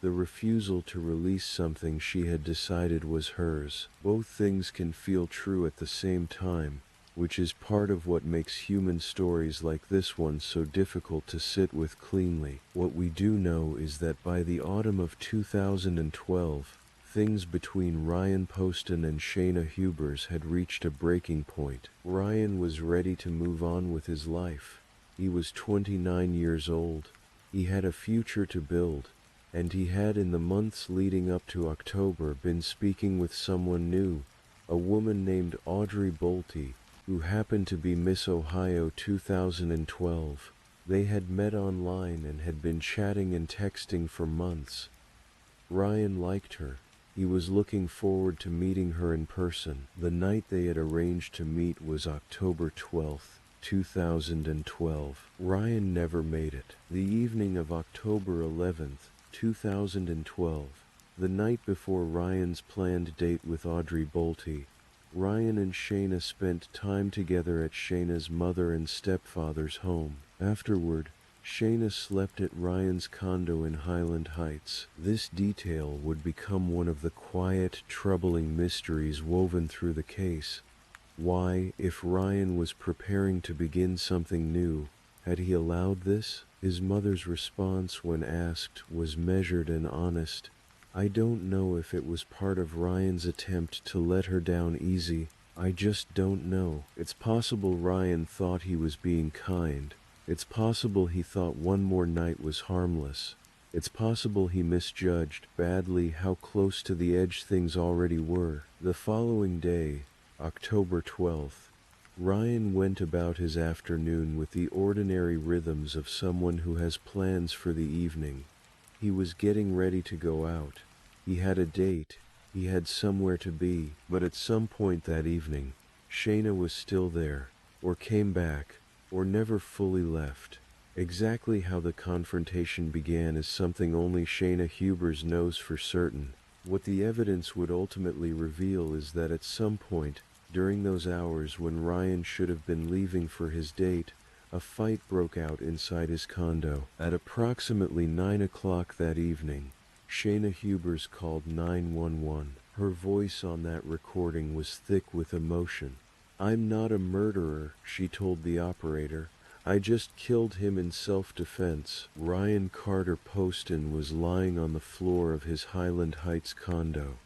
the refusal to release something she had decided was hers. Both things can feel true at the same time, which is part of what makes human stories like this one so difficult to sit with cleanly. What we do know is that by the autumn of 2012, things between Ryan Poston and Shayna Hubers had reached a breaking point. Ryan was ready to move on with his life. He was 29 years old. He had a future to build, and he had in the months leading up to October been speaking with someone new, a woman named Audrey Bolte, who happened to be Miss Ohio 2012. They had met online and had been chatting and texting for months. Ryan liked her. He was looking forward to meeting her in person. The night they had arranged to meet was October 12th, 2012. Ryan never made it. The evening of October 11th, 2012, the night before Ryan's planned date with Audrey Bolte, Ryan and Shayna spent time together at Shayna's mother and stepfather's home. Afterward, Shayna slept at Ryan's condo in Highland Heights. This detail would become one of the quiet, troubling mysteries woven through the case. Why, if Ryan was preparing to begin something new, had he allowed this? His mother's response when asked was measured and honest. I don't know if it was part of Ryan's attempt to let her down easy. I just don't know. It's possible Ryan thought he was being kind. It's possible he thought one more night was harmless. It's possible he misjudged badly how close to the edge things already were. The following day, October 12th, Ryan went about his afternoon with the ordinary rhythms of someone who has plans for the evening. He was getting ready to go out. He had a date. He had somewhere to be. But at some point that evening, Shayna was still there, or came back, or never fully left. Exactly how the confrontation began is something only Shayna Hubers knows for certain. What the evidence would ultimately reveal is that at some point, during those hours when Ryan should have been leaving for his date, a fight broke out inside his condo. At approximately 9 o'clock that evening, Shayna Hubers called 911. Her voice on that recording was thick with emotion. "I'm not a murderer," she told the operator. "I just killed him in self-defense." Ryan Carter Poston was lying on the floor of his Highland Heights condo.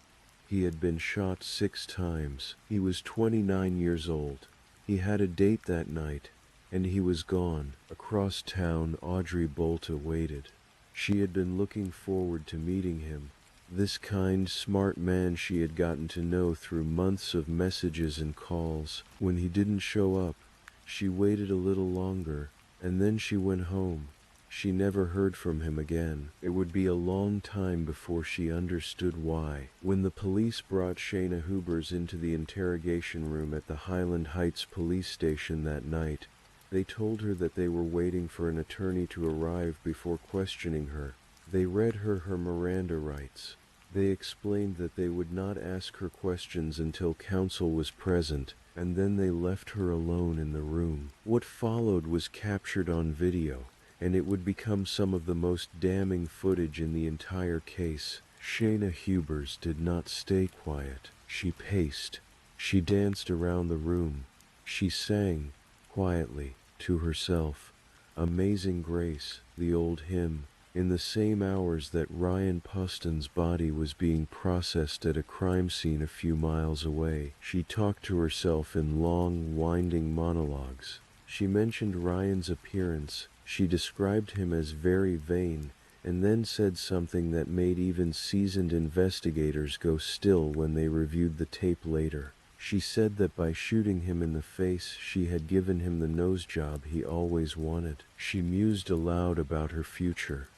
He had been shot 6 times. He was 29 years old. He had a date that night, and he was gone. Across town, Audrey Bolte waited. She had been looking forward to meeting him. This kind, smart man she had gotten to know through months of messages and calls. When he didn't show up, she waited a little longer, and then she went home. She never heard from him again. It would be a long time before she understood why. When the police brought Shayna Hubers into the interrogation room at the Highland Heights police station that night, they told her that they were waiting for an attorney to arrive before questioning her. They read her Miranda rights. They explained that they would not ask her questions until counsel was present, and then they left her alone in the room. What followed was captured on video, and it would become some of the most damning footage in the entire case. Shayna Hubers did not stay quiet. She paced. She danced around the room. She sang, quietly, to herself, "Amazing Grace," the old hymn. In the same hours that Ryan Poston's body was being processed at a crime scene a few miles away, she talked to herself in long, winding monologues. She mentioned Ryan's appearance. She described him as very vain, and then said something that made even seasoned investigators go still when they reviewed the tape later. She said that by shooting him in the face, she had given him the nose job he always wanted. She mused aloud about her future.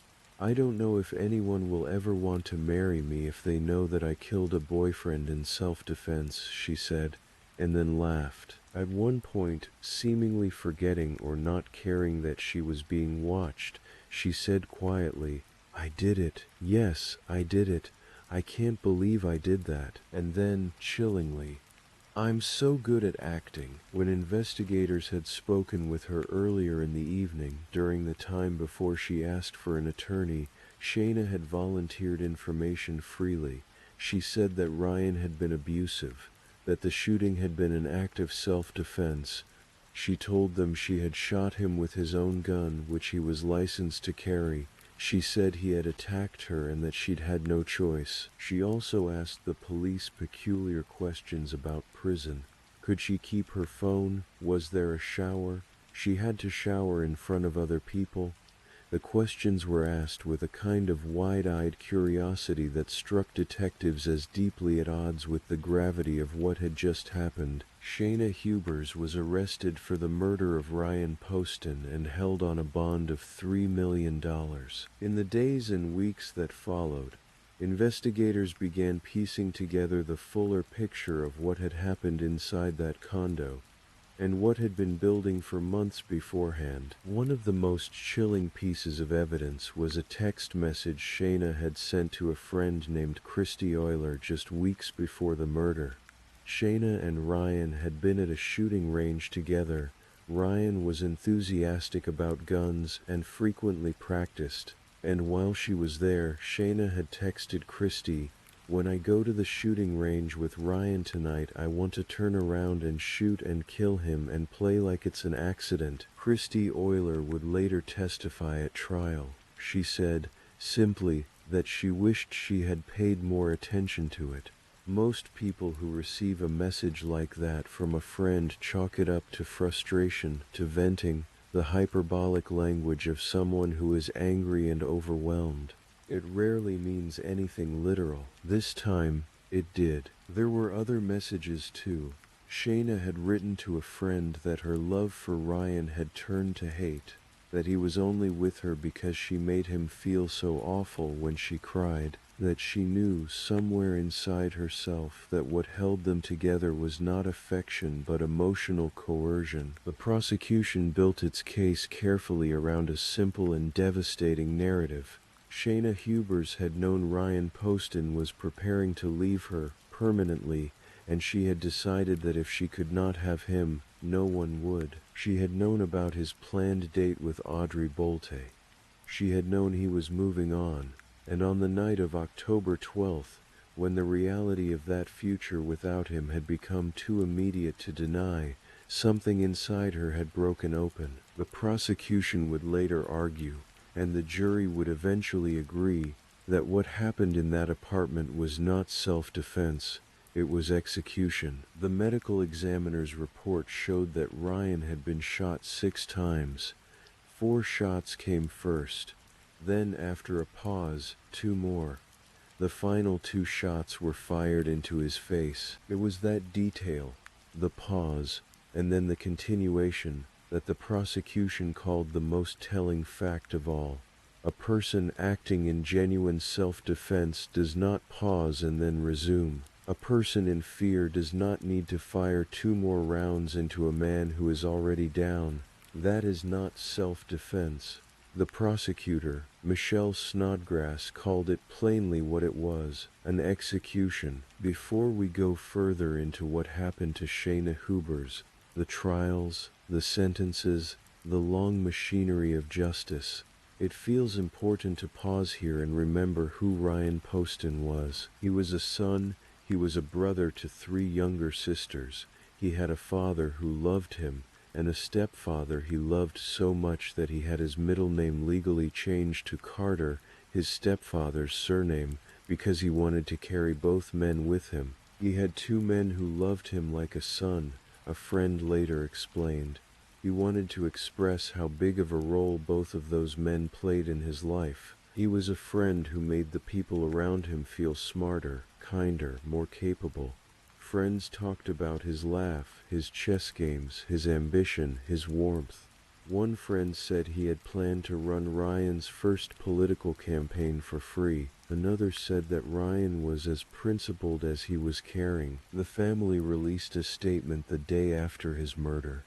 "I don't know if anyone will ever want to marry me if they know that I killed a boyfriend in self-defense," she said. and then laughed. At one point, seemingly forgetting or not caring that she was being watched, she said quietly, "I did it. Yes, I did it. I can't believe I did that." And then, chillingly, "I'm so good at acting." When investigators had spoken with her earlier in the evening, during the time before she asked for an attorney, Shayna had volunteered information freely. She said that Ryan had been abusive, that the shooting had been an act of self-defense. She told them she had shot him with his own gun, which he was licensed to carry. She said he had attacked her and that she'd had no choice. She also asked the police peculiar questions about prison. Could she keep her phone? Was there a shower? She had to shower in front of other people. The questions were asked with a kind of wide-eyed curiosity that struck detectives as deeply at odds with the gravity of what had just happened. Shayna Hubers was arrested for the murder of Ryan Poston and held on a bond of $3 million. In the days and weeks that followed, investigators began piecing together the fuller picture of what had happened inside that condo and what had been building for months beforehand. One of the most chilling pieces of evidence was a text message Shayna had sent to a friend named Christy Euler just weeks before the murder. Shayna and Ryan had been at a shooting range together. Ryan was enthusiastic about guns and frequently practiced, and while she was there, Shayna had texted Christy, "When I go to the shooting range with Ryan tonight, I want to turn around and shoot and kill him and play like it's an accident." Christy Euler would later testify at trial. She said, simply, that she wished she had paid more attention to it. Most people who receive a message like that from a friend chalk it up to frustration, to venting, the hyperbolic language of someone who is angry and overwhelmed. It rarely means anything literal. This time, it did. There were other messages too. Shayna had written to a friend that her love for Ryan had turned to hate, that he was only with her because she made him feel so awful when she cried, that she knew somewhere inside herself that what held them together was not affection but emotional coercion. The prosecution built its case carefully around a simple and devastating narrative. Shayna Hubers had known Ryan Poston was preparing to leave her permanently, and she had decided that if she could not have him, no one would. She had known about his planned date with Audrey Bolte. She had known he was moving on, and on the night of October 12th, when the reality of that future without him had become too immediate to deny, something inside her had broken open. The prosecution would later argue, and the jury would eventually agree, that what happened in that apartment was not self-defense, it was execution. The medical examiner's report showed that Ryan had been shot 6 times. 4 shots came first. Then, after a pause, 2 more. The final 2 shots were fired into his face. It was that detail, the pause, and then the continuation, that the prosecution called the most telling fact of all. A person acting in genuine self-defense does not pause and then resume. A person in fear does not need to fire 2 more rounds into a man who is already down. That is not self-defense. The prosecutor, Michelle Snodgrass, called it plainly what it was, an execution. Before we go further into what happened to Shayna Hubers, the trials, the sentences, the long machinery of justice, it feels important to pause here and remember who Ryan Poston was. He was a son, he was a brother to 3 younger sisters, he had a father who loved him, and a stepfather he loved so much that he had his middle name legally changed to Carter, his stepfather's surname, because he wanted to carry both men with him. He had 2 men who loved him like a son, a friend later explained. He wanted to express how big of a role both of those men played in his life. He was a friend who made the people around him feel smarter, kinder, more capable. Friends talked about his laugh, his chess games, his ambition, his warmth. One friend said he had planned to run Ryan's first political campaign for free. Another said that Ryan was as principled as he was caring. The family released a statement the day after his murder.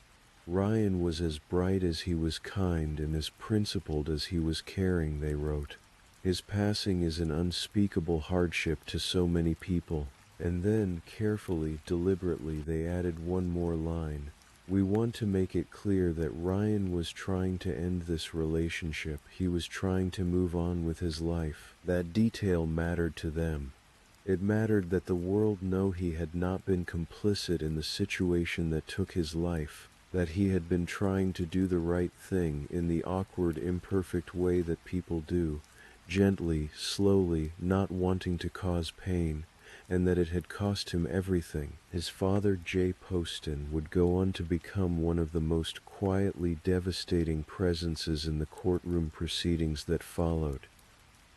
Ryan was as bright as he was kind and as principled as he was caring, they wrote. His passing is an unspeakable hardship to so many people. And then, carefully, deliberately, they added one more line. We want to make it clear that Ryan was trying to end this relationship. He was trying to move on with his life. That detail mattered to them. It mattered that the world know he had not been complicit in the situation that took his life, that he had been trying to do the right thing in the awkward, imperfect way that people do, gently, slowly, not wanting to cause pain, and that it had cost him everything. His father, Jay Poston, would go on to become one of the most quietly devastating presences in the courtroom proceedings that followed.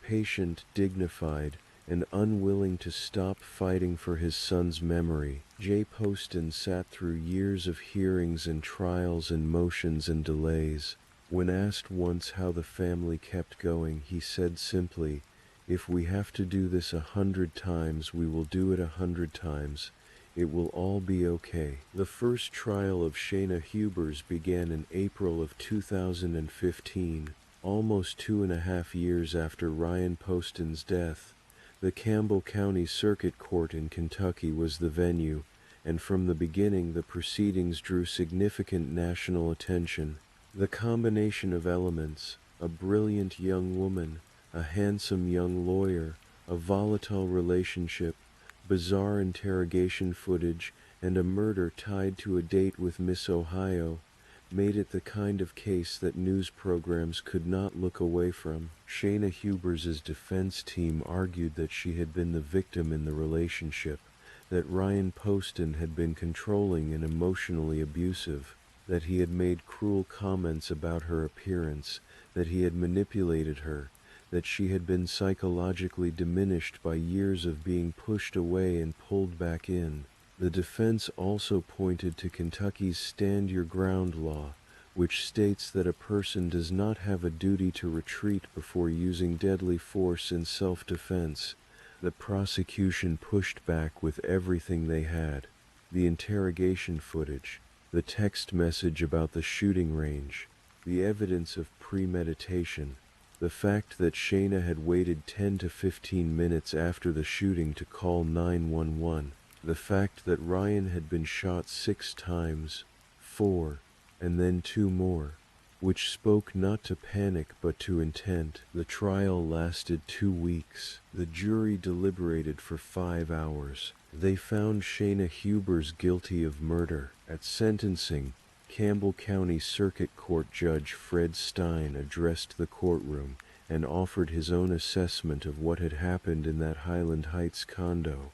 Patient, dignified, and unwilling to stop fighting for his son's memory, Jay Poston sat through years of hearings and trials and motions and delays. When asked once how the family kept going, he said simply, "If we have to do this 100 times, we will do it 100 times. It will all be okay." The first trial of Shayna Hubers began in April of 2015, almost 2.5 years after Ryan Poston's death. The Campbell County Circuit Court in Kentucky was the venue, and from the beginning the proceedings drew significant national attention. The combination of elements, a brilliant young woman, a handsome young lawyer, a volatile relationship, bizarre interrogation footage, and a murder tied to a date with Miss Ohio, made it the kind of case that news programs could not look away from. Shayna Hubers' defense team argued that she had been the victim in the relationship, that Ryan Poston had been controlling and emotionally abusive, that he had made cruel comments about her appearance, that he had manipulated her, that she had been psychologically diminished by years of being pushed away and pulled back in. The defense also pointed to Kentucky's Stand Your Ground law, which states that a person does not have a duty to retreat before using deadly force in self-defense. The prosecution pushed back with everything they had: the interrogation footage, the text message about the shooting range, the evidence of premeditation, the fact that Shayna had waited 10 to 15 minutes after the shooting to call 911, the fact that Ryan had been shot 6 times, 4, and then 2 more, which spoke not to panic but to intent. The trial lasted 2 weeks. The jury deliberated for 5 hours. They found Shayna Hubers guilty of murder. At sentencing, Campbell County Circuit Court Judge Fred Stein addressed the courtroom and offered his own assessment of what had happened in that Highland Heights condo.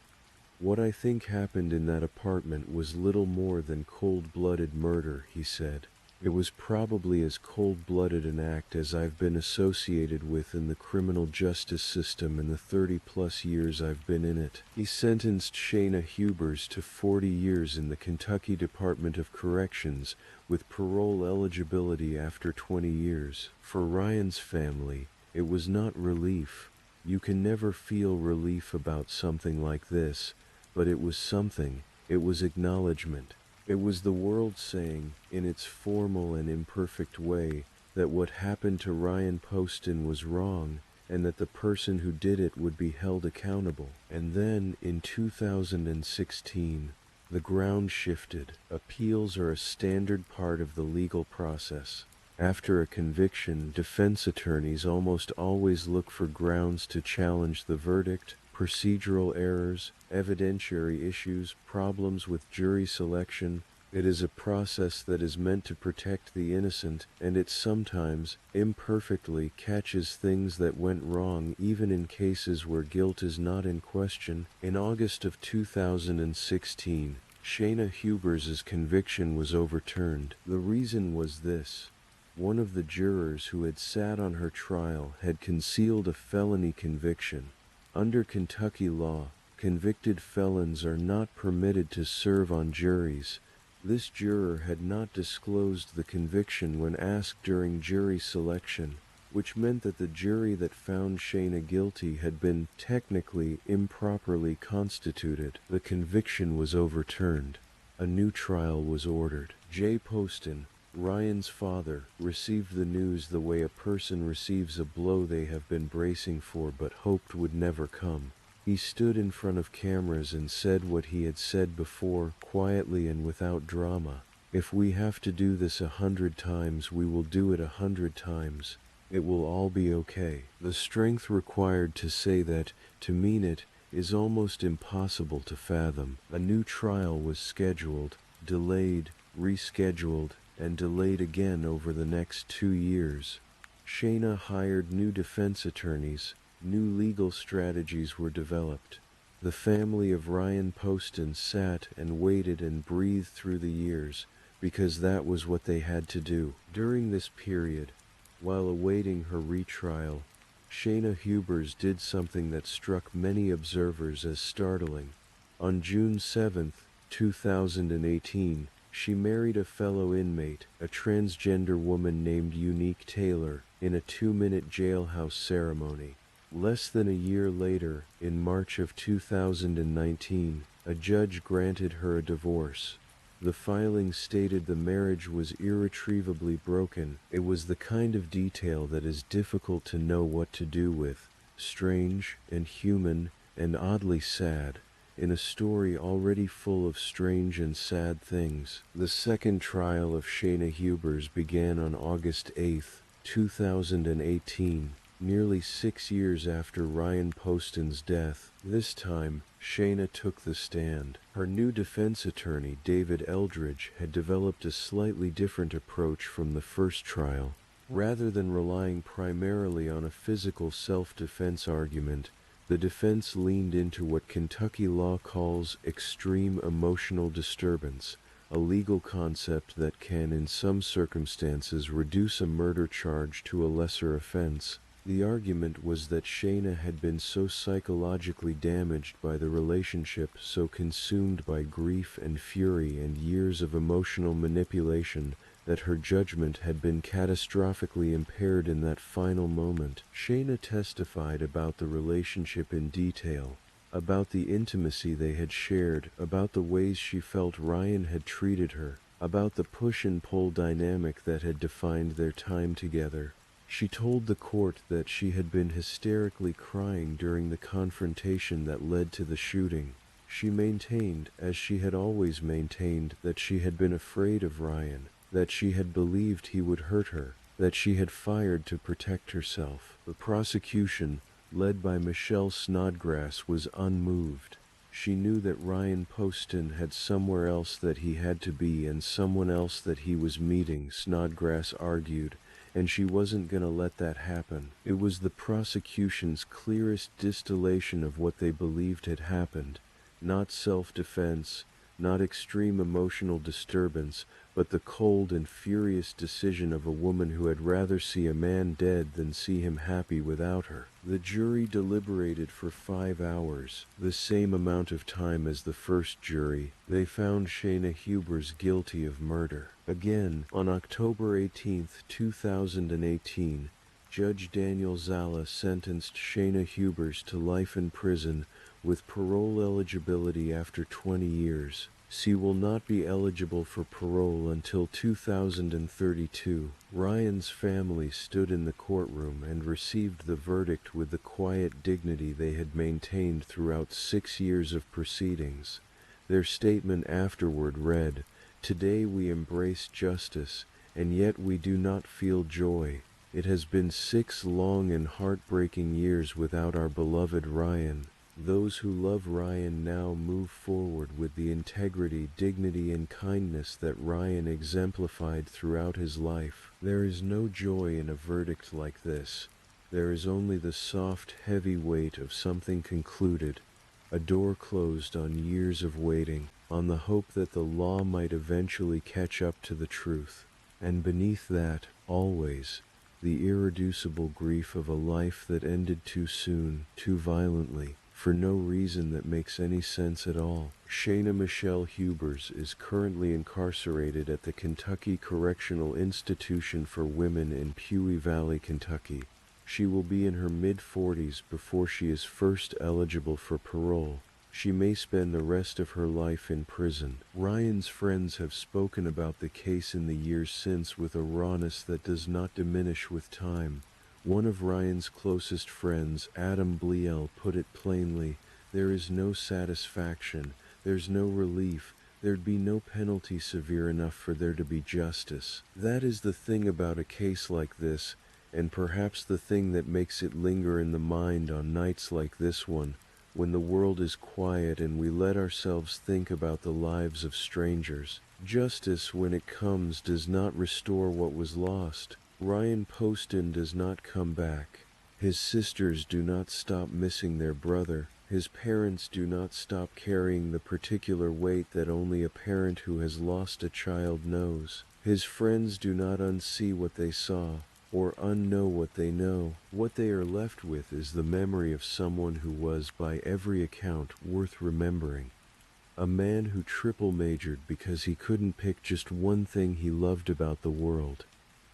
"What I think happened in that apartment was little more than cold-blooded murder," he said. "It was probably as cold-blooded an act as I've been associated with in the criminal justice system in the 30-plus years I've been in it." He sentenced Shayna Hubers to 40 years in the Kentucky Department of Corrections, with parole eligibility after 20 years. For Ryan's family, it was not relief. You can never feel relief about something like this, but it was something. It was acknowledgement. It was the world saying, in its formal and imperfect way, that what happened to Ryan Poston was wrong, and that the person who did it would be held accountable. And then, in 2016, the ground shifted. Appeals are a standard part of the legal process. After a conviction, defense attorneys almost always look for grounds to challenge the verdict: procedural errors, evidentiary issues, problems with jury selection. It is a process that is meant to protect the innocent, and it sometimes, imperfectly, catches things that went wrong even in cases where guilt is not in question. In August of 2016, Shayna Hubers' conviction was overturned. The reason was this: one of the jurors who had sat on her trial had concealed a felony conviction. Under Kentucky law, convicted felons are not permitted to serve on juries. This juror had not disclosed the conviction when asked during jury selection, which meant that the jury that found Shayna guilty had been technically improperly constituted. The conviction was overturned. A new trial was ordered. Jay Poston, Ryan's father, received the news the way a person receives a blow they have been bracing for but hoped would never come. He stood in front of cameras and said what he had said before, quietly and without drama. If we have to do this 100 times, we will do it 100 times. It will all be okay. The strength required to say that, to mean it, is almost impossible to fathom. A new trial was scheduled, delayed, rescheduled, and delayed again over the next 2 years. Shayna hired new defense attorneys. New legal strategies were developed. The family of Ryan Poston sat and waited and breathed through the years, because that was what they had to do. During this period, while awaiting her retrial, Shayna Hubers did something that struck many observers as startling. On June 7, 2018, she married a fellow inmate, a transgender woman named Unique Taylor, in a 2-minute jailhouse ceremony. Less than a year later, in March of 2019, a judge granted her a divorce. The filing stated the marriage was irretrievably broken. It was the kind of detail that is difficult to know what to do with, strange and human and oddly sad, in a story already full of strange and sad things. The second trial of Shayna Hubers began on August 8, 2018. Nearly 6 years after Ryan Poston's death. This time, Shayna took the stand. Her new defense attorney, David Eldridge, had developed a slightly different approach from the first trial. Rather than relying primarily on a physical self-defense argument, the defense leaned into what Kentucky law calls extreme emotional disturbance, a legal concept that can, in some circumstances, reduce a murder charge to a lesser offense. The argument was that Shayna had been so psychologically damaged by the relationship, so consumed by grief and fury and years of emotional manipulation, that her judgment had been catastrophically impaired in that final moment. Shayna testified about the relationship in detail, about the intimacy they had shared, about the ways she felt Ryan had treated her, about the push and pull dynamic that had defined their time together. She told the court that she had been hysterically crying during the confrontation that led to the shooting. She maintained, as she had always maintained, that she had been afraid of Ryan, that she had believed he would hurt her, that she had fired to protect herself. The prosecution, led by Michelle Snodgrass, was unmoved. She knew that Ryan Poston had somewhere else that he had to be and someone else that he was meeting, Snodgrass argued, and she wasn't gonna let that happen. It was the prosecution's clearest distillation of what they believed had happened. Not self-defense, not extreme emotional disturbance, but the cold and furious decision of a woman who had rather see a man dead than see him happy without her. The jury deliberated for 5 hours, the same amount of time as the first jury. They found Shayna Hubers guilty of murder. Again, on October 18, 2018, Judge Daniel Zala sentenced Shayna Hubers to life in prison with parole eligibility after 20 years. She will not be eligible for parole until 2032. Ryan's family stood in the courtroom and received the verdict with the quiet dignity they had maintained throughout 6 years of proceedings. Their statement afterward read, "Today we embrace justice, and yet we do not feel joy. It has been 6 long and heartbreaking years without our beloved Ryan. Those who love Ryan now move forward with the integrity, dignity, and kindness that Ryan exemplified throughout his life. There is no joy in a verdict like this. There is only the soft, heavy weight of something concluded, a door closed on years of waiting, on the hope that the law might eventually catch up to the truth. And beneath that, always, the irreducible grief of a life that ended too soon, too violently, for no reason that makes any sense at all. Shayna Michelle Hubers is currently incarcerated at the Kentucky Correctional Institution for Women in Pewee Valley, Kentucky. She will be in her mid-40s before she is first eligible for parole. She may spend the rest of her life in prison. Ryan's friends have spoken about the case in the years since with a rawness that does not diminish with time. One of Ryan's closest friends, Adam Bliel, put it plainly, "There is no satisfaction, there's no relief, there'd be no penalty severe enough for there to be justice." That is the thing about a case like this, and perhaps the thing that makes it linger in the mind on nights like this one, when the world is quiet and we let ourselves think about the lives of strangers. Justice, when it comes, does not restore what was lost. Ryan Poston does not come back. His sisters do not stop missing their brother. His parents do not stop carrying the particular weight that only a parent who has lost a child knows. His friends do not unsee what they saw, or unknow what they know. What they are left with is the memory of someone who was, by every account, worth remembering. A man who triple majored because he couldn't pick just one thing he loved about the world.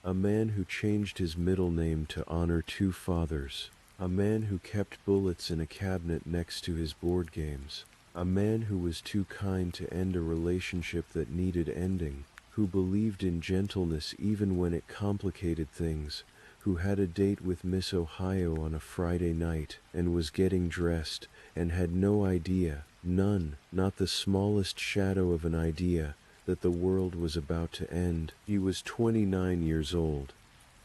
A man who changed his middle name to honor two fathers. A man who kept bullets in a cabinet next to his board games. A man who was too kind to end a relationship that needed ending. Who believed in gentleness even when it complicated things, who had a date with Miss Ohio on a Friday night, and was getting dressed, and had no idea, none, not the smallest shadow of an idea, that the world was about to end. He was 29 years old.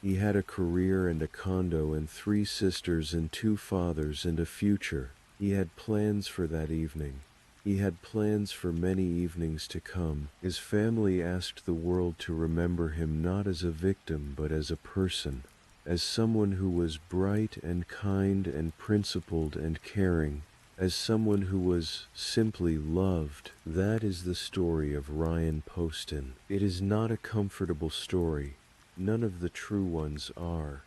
He had a career and a condo and 3 sisters and 2 fathers and a future. He had plans for that evening. He had plans for many evenings to come. His family asked the world to remember him not as a victim but as a person, as someone who was bright and kind and principled and caring, as someone who was simply loved. That is the story of Ryan Poston. It is not a comfortable story. None of the true ones are.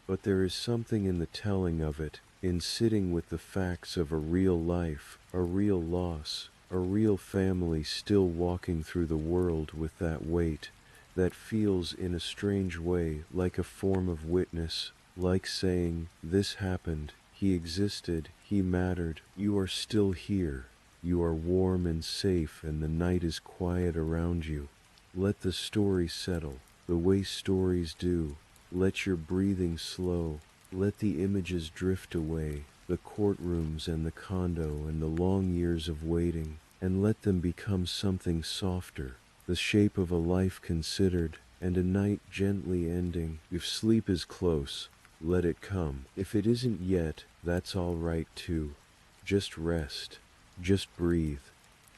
But there is something in the telling of it, in sitting with the facts of a real life, a real loss, a real family still walking through the world with that weight, that feels in a strange way like a form of witness, like saying, "This happened, he existed, he mattered, you are still here, you are warm and safe and the night is quiet around you. Let the story settle, the way stories do. Let your breathing slow. Let the images drift away, the courtrooms and the condo and the long years of waiting, and let them become something softer, the shape of a life considered, and a night gently ending. If sleep is close, let it come. If it isn't yet, that's all right too. Just rest. Just breathe.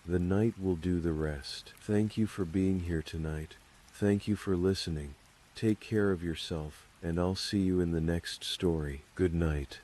The night will do the rest. Thank you for being here tonight. Thank you for listening. Take care of yourself, and I'll see you in the next story. Good night.